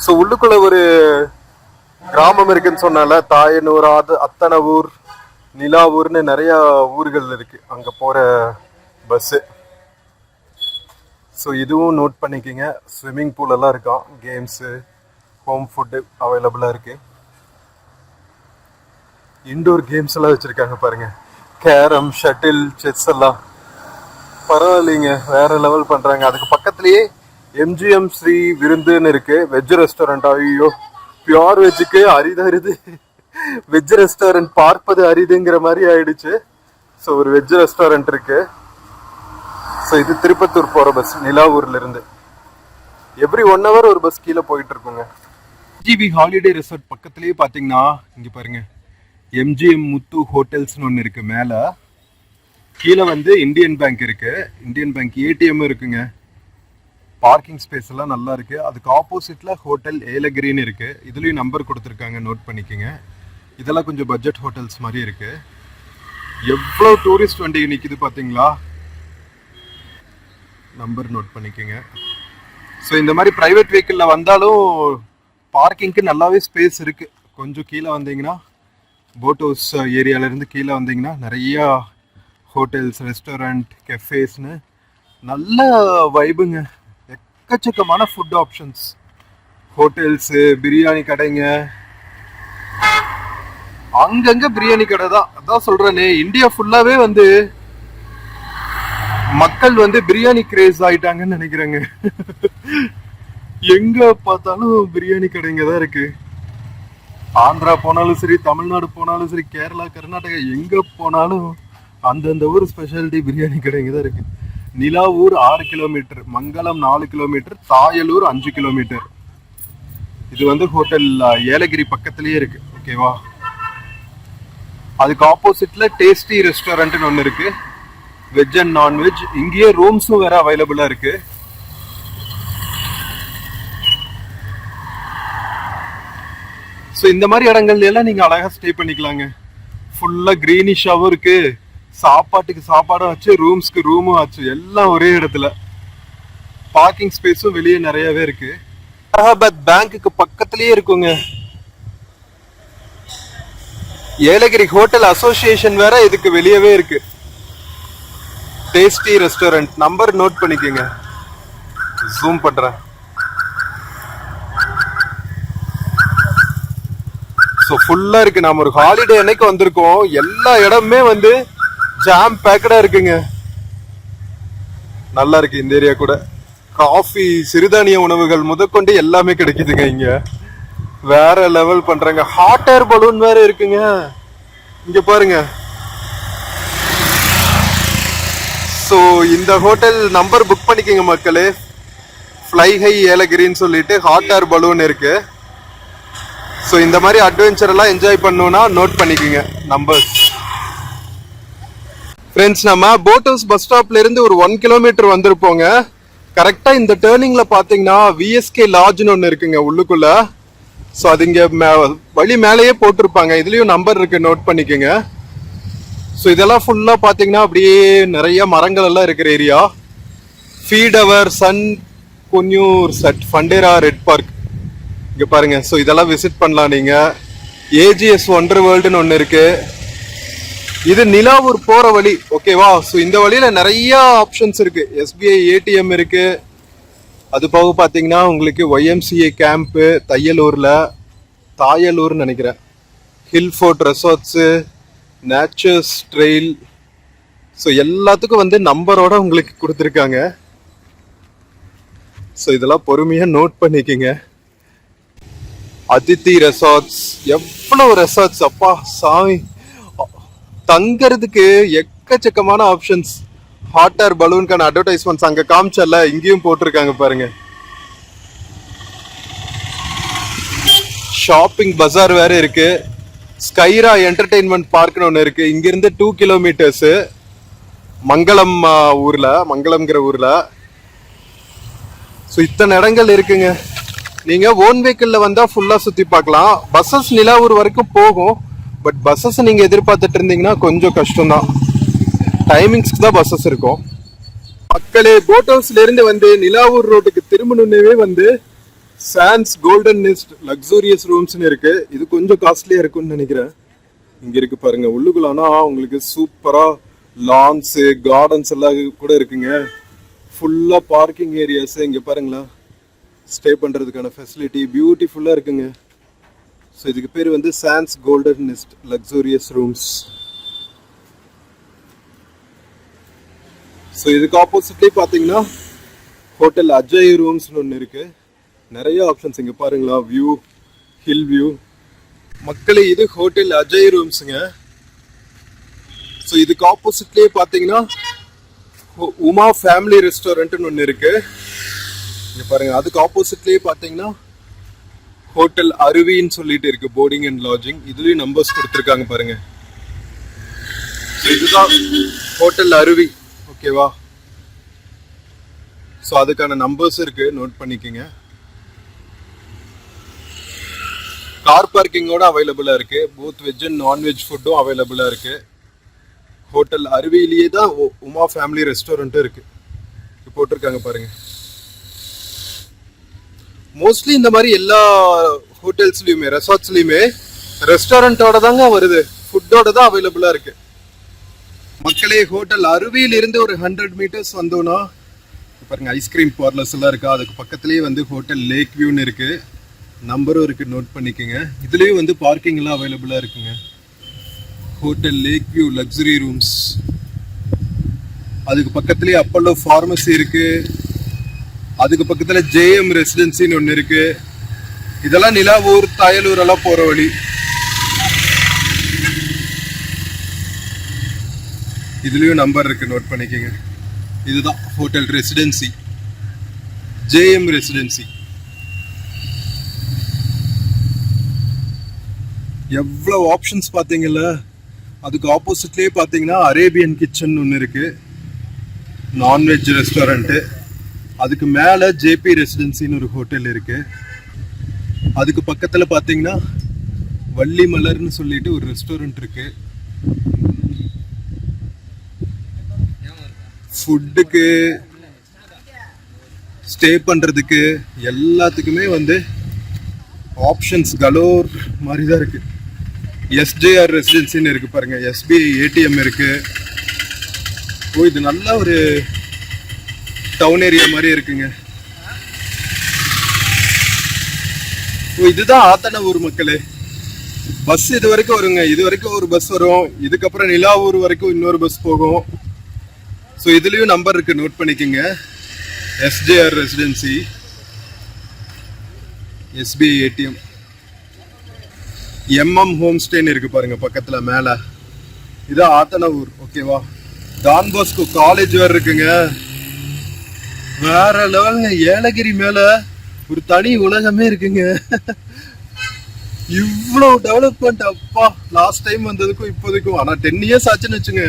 சோ உள்ளுக்குள்ள ஒரு கிராமம் இருக்குன்னு சொன்னால, தாயனூர், அத்தனவூர், நிலாவூர்னு நிறைய ஊர்கள் இருக்கு அங்க போற பஸ். ஸோ இதுவும் நோட் பண்ணிக்கோங்க. ஸ்விம்மிங் பூல் எல்லாம் இருக்கும். கேம்ஸு, ஹோம் ஃபுட்டு அவைலபிளாக இருக்கு. இன்டோர் கேம்ஸ் எல்லாம் வச்சிருக்காங்க பாருங்க. கேரம், ஷட்டில், செஸ் எல்லாம் பரவாயில்லைங்க, வேற லெவல் பண்றாங்க. அதுக்கு பக்கத்துலயே எம்ஜிஎம் ஸ்ரீ விருந்துன்னு இருக்கு. Veg restaurant. ஐயோ பியோர் வெஜ்ஜுக்கு அரிது வெஜ் ரெஸ்டாரண்ட் பார்ப்பது அரிதுங்கிற மாதிரி ஆயிடுச்சு. ஸோ ஒரு வெஜ் ரெஸ்டாரண்ட் இருக்கு. ஸோ இது திருப்பத்தூர் போற பஸ் நிலாவூர்ல இருந்து. எவ்ரி 1 hour ஒரு பஸ் கீழே போயிட்டு இருக்குங்க. ஜிபி ஹாலிடே ரிசார்ட் பக்கத்துலயே பாத்தீங்கன்னா இங்க பாருங்க எம்ஜிஎம் முத்து ஹோட்டல்ஸ்னு ஒன்று இருக்கு. மேல கீழே வந்து இந்தியன் பேங்க் இருக்கு. இந்தியன் பேங்க் ஏடிஎம் இருக்குங்க. பார்க்கிங் ஸ்பேஸ் எல்லாம் நல்லா இருக்கு. அதுக்கு ஆப்போசிட்ல ஹோட்டல் ஏலகிரின்னு இருக்கு. இதுலயும் நம்பர் கொடுத்துருக்காங்க, நோட் பண்ணிக்கோங்க. இதெல்லாம் கொஞ்சம் பட்ஜெட் ஹோட்டல்ஸ் மாதிரி இருக்கு. எவ்வளோ டூரிஸ்ட் வண்டி நிக்குது பாத்தீங்களா? நம்பர் நோட் பண்ணிக்கோங்க. ஸோ இந்த மாதிரி பிரைவேட் வெஹிக்கிள்ல வந்தாலும் பார்க்கிங்க்கு நல்லாவே ஸ்பேஸ் இருக்கு. கொஞ்சம் கீழே வந்தீங்கன்னா போட் ஹவுஸ் ஏரியால இருந்து கீழே வந்தீங்கன்னா நிறைய ஹோட்டல்ஸ், ரெஸ்டாரண்ட், கெஃபேஸ்னு நல்ல வைபுங்க. எக்கச்சக்கமான ஃபுட் ஆப்ஷன்ஸ், ஹோட்டல்ஸ், பிரியாணி கடைங்க, அங்கங்க பிரியாணி கடை தான். அதான் சொல்றேனே, இந்தியா ஃபுல்லாவே வந்து மக்கள் வந்து பிரியாணி கிரேஸ் ஆயிட்டாங்கன்னு நினைக்கிறேங்க. எங்க பார்த்தாலும் பிரியாணி கடைங்க தான் இருக்கு. ஆந்திரா போனாலும் சரி, தமிழ்நாடு போனாலும் சரி, கேரளா, கர்நாடகா, எங்க போனாலும் அந்தந்த ஊர் ஸ்பெஷாலிட்டி பிரியாணி கடைங்க தான் இருக்கு. நிலாவூர் 6 கிலோமீட்டர், மங்களம் 4 கிலோமீட்டர், தாயலூர் 5 கிலோமீட்டர். இது வந்து ஹோட்டல் ஏலகிரி பக்கத்திலேயே இருக்கு. ஓகேவா? அதுக்கு ஆப்போசிட்ல டேஸ்டி ரெஸ்டாரண்ட்னு ஒன்று இருக்கு. Veg and non veg. இங்கேயே ரூம்ஸும் வேற அவைலபிளா இருக்கு. ஸோ இந்த மாதிரி இடங்கள்ல எல்லாம் நீங்க அழகா ஸ்டே பண்ணிக்கலாங்க. ஃபுல்லா கிரீனிஷாவும் இருக்கு. சாப்பாட்டுக்கு சாப்பாடும் ஆச்சு, ரூம்ஸ்க்கு ரூமும் ஆச்சு, எல்லாம் ஒரே இடத்துல. பார்க்கிங் ஸ்பேஸும் வெளியே நிறையவே இருக்கு. அலகாபாத் பேங்க்குக்கு பக்கத்திலேயே இருக்குங்க. ஏலகிரி ஹோட்டல் அசோசியேஷன் வேற இதுக்கு வெளியவே இருக்கு. Tasty restaurant. நம்பர் நோட் பண்ணிக்கோங்க, ஜூம் பண்றேன். ஸோ ஃபுல்லா இருக்கு. நாம ஒரு ஹாலிடே அன்னைக்கு வந்திருக்கோம். எல்லா இடமுமே வந்து ஜாம் பேக்கடா இருக்குங்க. நல்லா இருக்கு இந்த ஏரியா கூட. காஃபி, சிறுதானிய உணவுகள் முதற்கொண்டு எல்லாமே கிடைக்குதுங்க இங்க. வேற லெவல் பண்றாங்க. ஹாட் ஏர் பலூன் வேற இருக்குங்க. இங்க பாருங்க. ஸோ இந்த ஹோட்டல் நம்பர் புக் பண்ணிக்கோங்க மக்களே. ஃப்ளை ஹை ஏலகிரின்னு சொல்லிட்டு ஹாட் ஏர் பலூன் இருக்கு. ஸோ இந்த மாதிரி அட்வென்ச்சர் எல்லாம் என்ஜாய் பண்ணணும்னா நோட் பண்ணிக்கோங்க நம்பர்ஸ். ஃப்ரெண்ட்ஸ், நம்ம போட் ஹவுஸ் பஸ் ஸ்டாப்ல இருந்து ஒரு 1 கிலோமீட்டர் வந்திருப்போங்க. கரெக்டா இந்த டேர்னிங்ல பாத்தீங்கன்னா விஎஸ்கே லாட்ஜ்னு ஒன்று இருக்குங்க உள்ளுக்குள்ள. ஸோ அது இங்க வழி மேலேயே போட்டிருப்பாங்க. இதுலயும் நம்பர் இருக்கு, நோட் பண்ணிக்கோங்க. ஸோ இதெல்லாம் ஃபுல்லா பாத்தீங்கன்னா அப்படியே நிறைய மரங்கள் எல்லாம் இருக்கிற ஏரியா. ஃபீட் அவர் சன் குன்யூர் சட் ஃபண்டேரா ரெட் பார்க் இங்க பாருங்க. ஸோ இதெல்லாம் விசிட் பண்ணலாம் நீங்க. ஏஜிஎஸ் ஒண்டர் வேர்ல்டுன்னு ஒன்று இருக்கு. இது நிலாவூர் போற வழி. ஓகேவா? ஸோ இந்த வழியில நிறைய ஆப்ஷன்ஸ் இருக்கு. எஸ்பிஐ ஏடிஎம் இருக்கு. அது போக பாத்தீங்கன்னா உங்களுக்கு ஒய்எம்சிஏ கேம்ப் தாயலூர்னு நினைக்கிறேன். Hill fort resorts, nature's trail. So எல்லாத்துக்கும் வந்து நம்பரோட உங்களுக்கு கொடுத்துருக்காங்க. ஸோ இதெல்லாம் பொறுமையா நோட் பண்ணிக்கோங்க. அதித்தி ரெசார்ட்ஸ், எவ்வளவு ரெசார்ட்ஸ் அப்பா சாமி. தங்கறதுக்கு எக்கச்சக்கமான ஆப்ஷன்ஸ். ஹாட் ஏர் பலூனுக்கான அட்வர்டைஸ்மெண்ட்ஸ் அங்க காமிச்சல, இங்கேயும் போட்டிருக்காங்க பாருங்க. ஷாப்பிங் பஜார் வேற இருக்கு. ஸ்கைரா என்டர்டெயின்மெண்ட் பார்க்னு ஒன்று இருக்கு. இங்கிருந்து 2 கிலோமீட்டர்ஸ் மங்களம்ங்கிற ஊர்ல. ஸோ இத்தனை இடங்கள் இருக்குங்க. நீங்க ஓன் வெஹிக்கிள்ல வந்தா ஃபுல்லா சுத்தி பார்க்கலாம். பஸ்ஸஸ் நிலாவூர் வரைக்கும் போகும். பட் பஸ்ஸஸ் நீங்க எதிர்பார்த்துட்டு இருந்தீங்கன்னா கொஞ்சம் கஷ்டம் தான். டைமிங்ஸ்க்கு தான் பஸ்ஸஸ் இருக்கும். மக்களே, போட் ஹவுஸ்ல இருந்து வந்து நிலாவூர் ரோட்டுக்கு திரும்பணுன்னே வந்து சான்ஸ் கோல்டன் நெஸ்ட் லக்ஸூரியஸ் ரூம்ஸ்னு இருக்கு. இது கொஞ்சம் காஸ்ட்லியா இருக்கும்னு நினைக்கிறேன். இங்க இருக்கு பாருங்க உள்ளுக்குள்ளானா உங்களுக்கு சூப்பரா லான்ஸ், கார்டன்ஸ் எல்லாம் கூட இருக்குங்க. ஃபுல்லா பார்க்கிங் ஏரியாஸ். இங்க பாருங்களா, ஸ்டே பண்றதுக்கான ஃபெசிலிட்டி பியூட்டிஃபுல்லா இருக்குங்க. ஸோ இதுக்கு பேர் வந்து சான்ஸ் golden nest luxurious rooms. So இதுக்கு ஆப்போசிட்லேயே பார்த்தீங்கன்னா ஹோட்டல் அஜய் ரூம்ஸ்னு ஒன்று இருக்கு. நிறைய ஆப்ஷன்ஸ் இங்கே பாருங்களா. View, hill view. மக்களே இது ஹோட்டல் அஜய் ரூம்ஸுங்க. ஸோ இதுக்கு ஆப்போசிட்லேயே பார்த்தீங்கன்னா உமா ஃபேமிலி ரெஸ்டாரண்ட்னு ஒன்று இருக்கு. இங்க பாருங்க, அதுக்கு ஆப்போசிட்லேயே பார்த்தீங்கன்னா ஹோட்டல் அருவின்னு சொல்லிட்டு இருக்கு, போர்டிங் அண்ட் லாட்ஜிங். இதுலயும் நம்பர்ஸ் கொடுத்துருக்காங்க பாருங்க. ஸோ இதுதான் ஹோட்டல் அருவி, ஓகேவா? ஸோ அதுக்கான நம்பர்ஸ் இருக்கு, நோட் பண்ணிக்கோங்க. கார் பார்க்கிங்கோட அவைலபிளா இருக்கு. போத் வெஜ் அண்ட் நான்வெஜ் ஃபுட்டும் அவைலபிளா இருக்கு. ஹோட்டல் அருவியிலேயே தான் உமா ஃபேமிலி ரெஸ்டாரண்ட்டும் இருக்கு, போட்டிருக்காங்க பாருங்க. மோஸ்ட்லி இந்த மாதிரி எல்லா ஹோட்டல்ஸ்லயுமே ரெசார்ட்ஸ்லயுமே ரெஸ்டாரண்டோட தாங்க வருது, ஃபுட்டோட தான் அவைலபிளா இருக்கு. மக்களே ஹோட்டல் அருவியில இருந்து ஒரு 100 மீட்டர்ஸ் வந்தோம்னா பாருங்க ஐஸ்கிரீம் பார்லர்ஸ் எல்லாம் இருக்கா. அதுக்கு பக்கத்துலயே வந்து ஹோட்டல் லேக் வியூன்னு இருக்கு, நம்பரும் இருக்கு, நோட் பண்ணிக்கோங்க. இதுலயும் வந்து பார்க்கிங் எல்லாம் அவைலபிளா இருக்குங்க. Hotel lake view luxury rooms. அதுக்கு பக்கத்துலயே அப்பல்லோ ஃபார்மசி இருக்கு. அதுக்கு பக்கத்துல ஜேஎம் ரெசிடென்சின்னு ஒன்று இருக்கு. இதெல்லாம் நிலாவூர் தாயலூர் எல்லாம் போற வழி. இதுலயும் நம்பர் இருக்கு, நோட் பண்ணிக்கோங்க. இதுதான் ஹோட்டல் ரெசிடென்சி, ஜேஎம் ரெசிடென்சி. எவ்வளவு ஆப்ஷன்ஸ் பாத்தீங்கல்ல. அதுக்கு ஆப்போசிட்லயே பாத்தீங்கன்னா அரேபியன் கிச்சன் ஒன்று இருக்கு, நான்வெஜ் ரெஸ்டாரண்ட். அதுக்கு மேல ஜேபி ரெசிடென்சின்னு ஒரு ஹோட்டல் இருக்கு. அதுக்கு பக்கத்துல பாத்தீங்கன்னா வள்ளி மலர்னு சொல்லிட்டு ஒரு ரெஸ்டாரண்ட் இருக்கு. ஃபுட்டுக்கு ஸ்டே பண்றதுக்கு எல்லாத்துக்குமே வந்து ஆப்ஷன்ஸ் கலோர் மாதிரி தான் இருக்கு. எஸ்ஜேஆர் ரெசிடென்சின்னு இருக்கு பாருங்க, எஸ்பிஐ ஏடிஎம் இருக்கு. ஓ, இது நல்ல ஒரு டவுன் ஏரியா மாதிரி இருக்குங்க. இதுதான் ஆத்தனூர் மக்களே. பஸ் இது வரைக்கும் வருங்க, இது வரைக்கும் ஒரு பஸ் வரும். இதுக்கப்புறம் நிலாவூர் வரைக்கும் இன்னொரு பஸ் போகும். ஸோ இதுலயும் நம்பர் இருக்கு, நோட் பண்ணிக்கோங்க. SJR residency, SBI ATM, MM home ஸ்டேன்னு இருக்கு பாருங்க பக்கத்துல மேல. இதான் ஆத்தனூர், ஓகேவா? டான் பாஸ்கோ காலேஜ் வேற இருக்குங்க. வேற லெவலுங்க. ஏலகிரி மேல ஒரு தனி உலகமே இருக்குங்க. இவ்வளவு டெவலப்மெண்ட் அப்பா, லாஸ்ட் டைம் வந்ததுக்கும் இப்போதைக்கும். ஆனா 10 இயர்ஸ் ஆச்சுன்னு வச்சுங்க.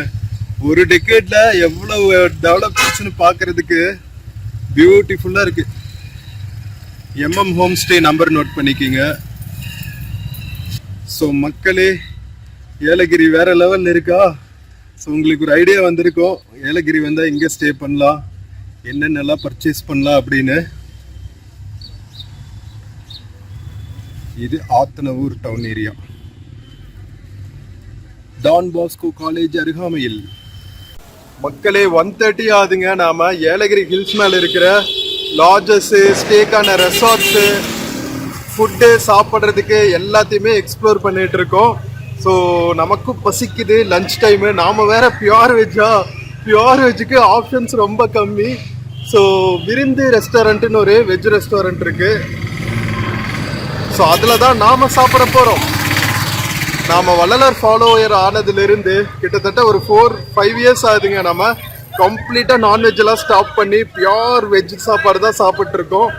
ஒரு டெக்கேட்ல எவ்வளவு டெவலப்மெண்ட்ஸ்னு பாக்குறதுக்கு பியூட்டிஃபுல்லா இருக்கு. MM home stay number note பண்ணிக்கோங்க. ஸோ மக்களே, ஏலகிரி வேற லெவல்ல இருக்கா? ஸோ உங்களுக்கு ஒரு ஐடியா வந்திருக்கும், ஏலகிரி வந்தா இங்க ஸ்டே பண்ணலாம், என்னென்னலாம் பர்ச்சேஸ் பண்ணலாம் அப்படின்னு. இது Athanur town area, Don Bosco college அருகாமையில். மக்களே 1:30 ஆகுதுங்க. நாம ஏலகிரி ஹில்ஸ் மேல இருக்கிற லாட்ஜஸ், ஸ்டேக்கான ரெசார்ட்ஸ், ஃபுட்டு சாப்பிட்றதுக்கு எல்லாத்தையுமே எக்ஸ்ப்ளோர் பண்ணிட்டு இருக்கோம். ஸோ நமக்கும் பசிக்குது, லஞ்ச் டைமு. நாம வேற பியூர் வெஜ்ஜா, பியூர் வெஜ்ஜுக்கு ஆப்ஷன்ஸ் ரொம்ப கம்மி. ஸோ விருந்து ரெஸ்டாரண்ட்னு ஒரு வெஜ் ரெஸ்டாரண்ட் இருக்கு. ஸோ அதில் தான் நாம் சாப்பிட போகிறோம். நாம் வள்ளலார் ஃபாலோயர் ஆனதுலேருந்து கிட்டத்தட்ட ஒரு 4-5 இயர்ஸ் ஆகுதுங்க. நம்ம கம்ப்ளீட்டாக நான்வெஜ்ஜெல்லாம் ஸ்டாப் பண்ணி பியூர் வெஜ் சாப்பாடு தான் சாப்பிட்ருக்கோம்.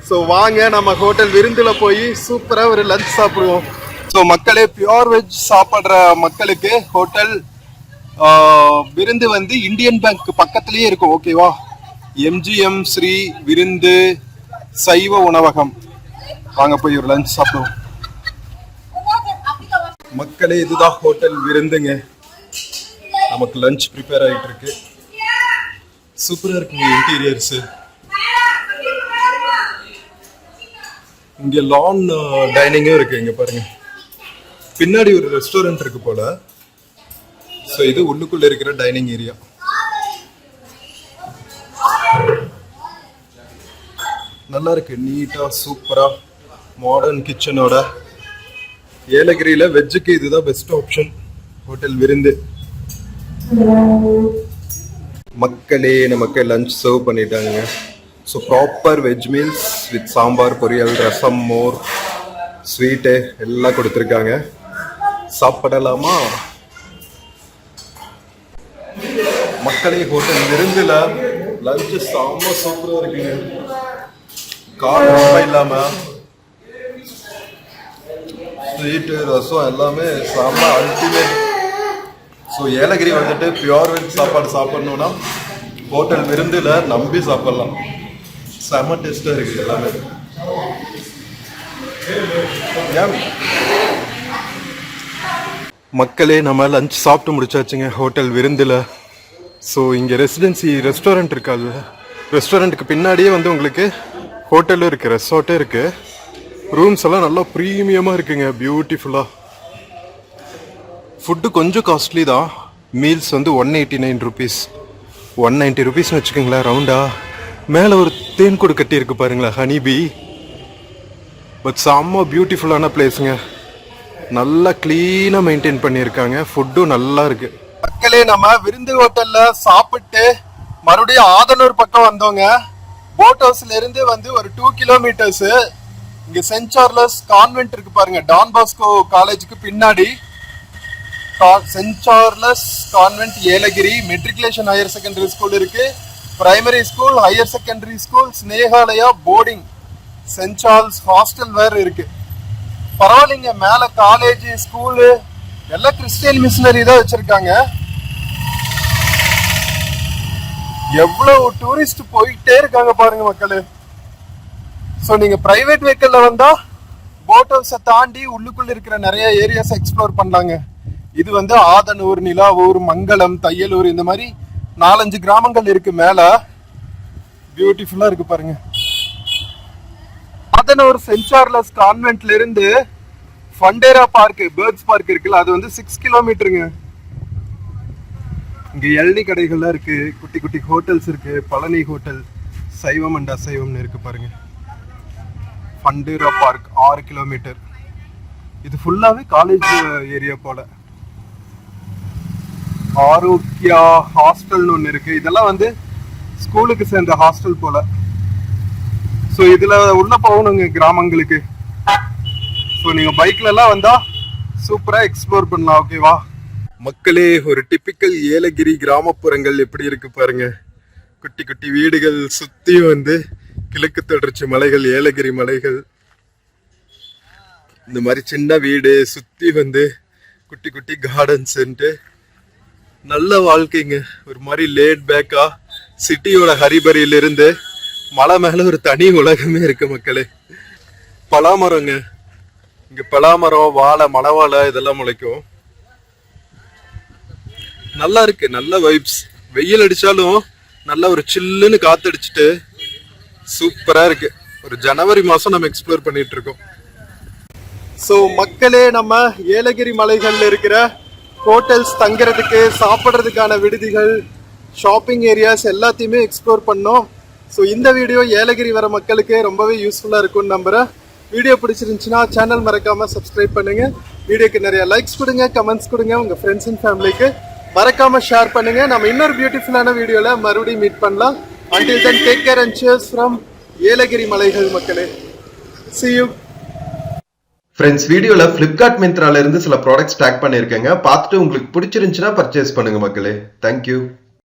ஸோ வாங்க நம்ம ஹோட்டல் விருந்தில் போய் சூப்பராக ஒரு லஞ்ச் சாப்பிடுவோம். ஸோ மக்களே, பியூர் வெஜ் சாப்பிட்ற மக்களுக்கு ஹோட்டல் விருந்து வந்து இந்தியன் பேங்க் பக்கத்துலேயே இருக்கும், ஓகேவா? எம்ஜிஎம் ஸ்ரீ விருந்து சைவ உணவகம். வாங்க போய் ஒரு லஞ்ச் சாப்பிடுவோம். மக்களே, இதுதான் ஹோட்டல் விருந்துங்க. நமக்கு லஞ்ச் ப்ரிப்பேர் ஆகிட்டு இருக்கு. சூப்பரா இருக்குங்க இன்டீரியர்ஸ். இங்க லான் டைனிங்கும் இருக்கு. இங்க பாருங்க, பின்னாடி ஒரு ரெஸ்டாரண்ட் இருக்கு போல. ஸோ இது உள்ளுக்குள்ள இருக்கிற டைனிங் ஏரியா. நல்லா இருக்கு, நீட்டா சூப்பரா மாடர்ன் கிச்சனோட. ஏலகிரியில வெஜ்ஜுக்கு இதுதான் பெஸ்ட் ஆப்ஷன், ஹோட்டல் விருந்து. மக்களே, நமக்கு லஞ்ச் சர்வ் பண்ணிட்டாங்க. So proper veg meals with sambar, பொரியல், ரசம், மோர், ஸ்வீட்டு எல்லாம் கொடுத்துருக்காங்க. சாப்பிடலாமா? மக்களே, ஹோட்டல் விருந்துல லஞ்சு செம்ம சூப்பரா இருக்குங்க. காரம் ரொம்ப இல்லாம ஸ்வீட்டு ரசம் எல்லாமே செம்ம அல்டிமேட். ஸோ ஏலகிரி வந்துட்டு பியோர் வெஜ் சாப்பாடு சாப்பிடணும்னா ஹோட்டல் விருந்துல நம்பி சாப்பிடலாம். செம்ம டேஸ்டா இருக்கு எல்லாமே. மக்களே, நம்ம லஞ்ச் சாப்பிட்டு முடிச்சாச்சுங்க ஹோட்டல் விருந்துல. ஸோ இங்கே ரெசிடென்சி ரெஸ்டாரண்ட் இருக்காது, ரெஸ்டாரண்ட்டுக்கு பின்னாடியே வந்து உங்களுக்கு ஹோட்டலும் இருக்குது, ரெசார்ட்டும் இருக்குது. ரூம்ஸ் எல்லாம் நல்லா ப்ரீமியமாக இருக்குங்க, பியூட்டிஃபுல்லாக. ஃபுட்டு கொஞ்சம் காஸ்ட்லி தான். மீல்ஸ் வந்து 189 ருபீஸ், 190 ருபீஸ்னு வச்சுக்கோங்களேன் ரவுண்டா. மேலே ஒரு தேன்கூடு கட்டி இருக்கு பாருங்களேன், ஹனிபி. பட் செம்ம பியூட்டிஃபுல்லான பிளேஸுங்க. நல்லா கிளீனாக மெயின்டைன் பண்ணியிருக்காங்க. ஃபுட்டும் நல்லா இருக்கு. மக்களே, நம்ம விருந்து ஹோட்டல்ல சாப்பிட்டு மறுபடியும் ஆதனூர் பக்கம் வந்தோங்க. போட் ஹவுஸ்ல இருந்து வந்து ஒரு 2 கிலோமீட்டர்ஸ். இங்க சென்ட் சார்லஸ் கான்வென்ட் இருக்கு பாருங்க, டான் பாஸ்கோ காலேஜுக்கு பின்னாடி. Saint Charles convent Yelagiri matriculation higher secondary school இருக்கு, primary school, higher secondary school, Snehalaya boarding, saint Charles hostel வேற இருக்கு. பரவாயில்லைங்க, மேல காலேஜ் ஸ்கூலு எல்லாம் கிறிஸ்டியன் மிஷனரி தான் வச்சிருக்காங்க. எவ்வளவு டூரிஸ்ட் போயிட்டே இருக்காங்க பாருங்க மக்களே. ஸோ நீங்க பிரைவேட் வெஹிக்கிள்ல வந்தா போட் ஹவுஸை தாண்டி உள்ளுக்குள்ள இருக்கிற நிறைய ஏரியாஸ் எக்ஸ்ப்ளோர் பண்ணலாங்க. இது வந்து ஆதனூர், நிலாவூர், மங்களம், தையலூர், இந்த மாதிரி 4-5 கிராமங்கள் இருக்கு மேல. பியூட்டிஃபுல்லா இருக்கு பாருங்க. ஆதனூர் சென்ட் சார்லஸ் கான்வென்ட்ல இருந்து ஃபண்டேரா பார்க், பேர்ட்ஸ் பார்க் இருக்குல்ல, அது வந்து 6 கிலோமீட்டருங்க. இங்க இளநீ கடைகள்லாம் இருக்கு, குட்டி குட்டி ஹோட்டல்ஸ் இருக்கு. பழனி ஹோட்டல், சைவம் அண்ட் அசைவம்னு இருக்கு பாருங்க. ஃபண்டேரா பார்க் 6 கிலோமீட்டர். இது ஃபுல்லாவே காலேஜ் ஏரியா போல. ஆரோக்கியா ஹாஸ்டல்னு ஒன்று இருக்கு. இதெல்லாம் வந்து ஸ்கூலுக்கு சேர்ந்த ஹாஸ்டல் போல. ஸோ இதுல உள்ள போகணுங்க கிராமங்களுக்கு. ஸோ நீங்க பைக்ல எல்லாம் வந்தா சூப்பரா எக்ஸ்ப்ளோர் பண்ணலாம். ஓகேவா மக்களே, ஒரு டிபிக்கல் ஏலகிரி கிராமப்புறங்கள் எப்படி இருக்கு பாருங்க. குட்டி குட்டி வீடுகள், சுத்தி வந்து கிழக்கு தொடர்ச்சி மலைகள், ஏலகிரி மலைகள். இந்த மாதிரி சின்ன வீடு, சுத்தி வந்து குட்டி குட்டி கார்டன்ஸ். நல்ல வாழ்க்கைங்க. ஒரு மாதிரி லேட் பேக்கா சிட்டியோட ஹரிபரியில இருந்து மலை மேல ஒரு தனி உலகமே இருக்கு மக்களே. பலாமரங்க, இங்க பலாமரம், வாழை, மணவாழை இதெல்லாம் முளைக்கும். நல்லா இருக்கு, நல்ல வைப்ஸ். வெயில் அடிச்சாலும் நல்ல ஒரு சில்லுன்னு காத்தடிச்சுட்டு சூப்பரா இருக்கு. ஒரு ஜனவரி மாசம் நம்ம எக்ஸ்ப்ளோர் பண்ணிட்டு இருக்கோம். ஸோ மக்களே, நம்ம ஏலகிரி மலைகள்ல இருக்கிற ஹோட்டல்ஸ், தங்குறதுக்கு, சாப்பிட்றதுக்கான விடுதிகள், ஷாப்பிங் ஏரியாஸ் எல்லாத்தையுமே எக்ஸ்ப்ளோர் பண்ணோம். ஸோ இந்த வீடியோ ஏலகிரி வர மக்களுக்கு ரொம்பவே யூஸ்ஃபுல்லாக இருக்கும்னு நம்புகிறேன். வீடியோ பிடிச்சிருந்துச்சுன்னா சேனல் மறக்காமல் சப்ஸ்கிரைப் பண்ணுங்கள். வீடியோக்கு நிறைய லைக்ஸ் கொடுங்க, கமெண்ட்ஸ் கொடுங்க. உங்கள் ஃப்ரெண்ட்ஸ் அண்ட் ஃபேமிலிக்கு மறக்காமல் ஷேர் பண்ணுங்கள். நம்ம இன்னொரு பியூட்டிஃபுல்லான வீடியோவில் மறுபடியும் மீட் பண்ணலாம். Until then, take care and cheers from Yelagiri மலைகள் மக்களே. See you. ஃப்ரெண்ட்ஸ், வீடியோல Flipkart Myntraல இருந்து சில ப்ராடக்ட்ஸ் டேக் பண்ணியிருக்கேங்க. பார்த்துட்டு உங்களுக்கு பிடிச்சிருந்துச்சுன்னா பர்ச்சேஸ் பண்ணுங்க மக்களே. தேங்க்யூ.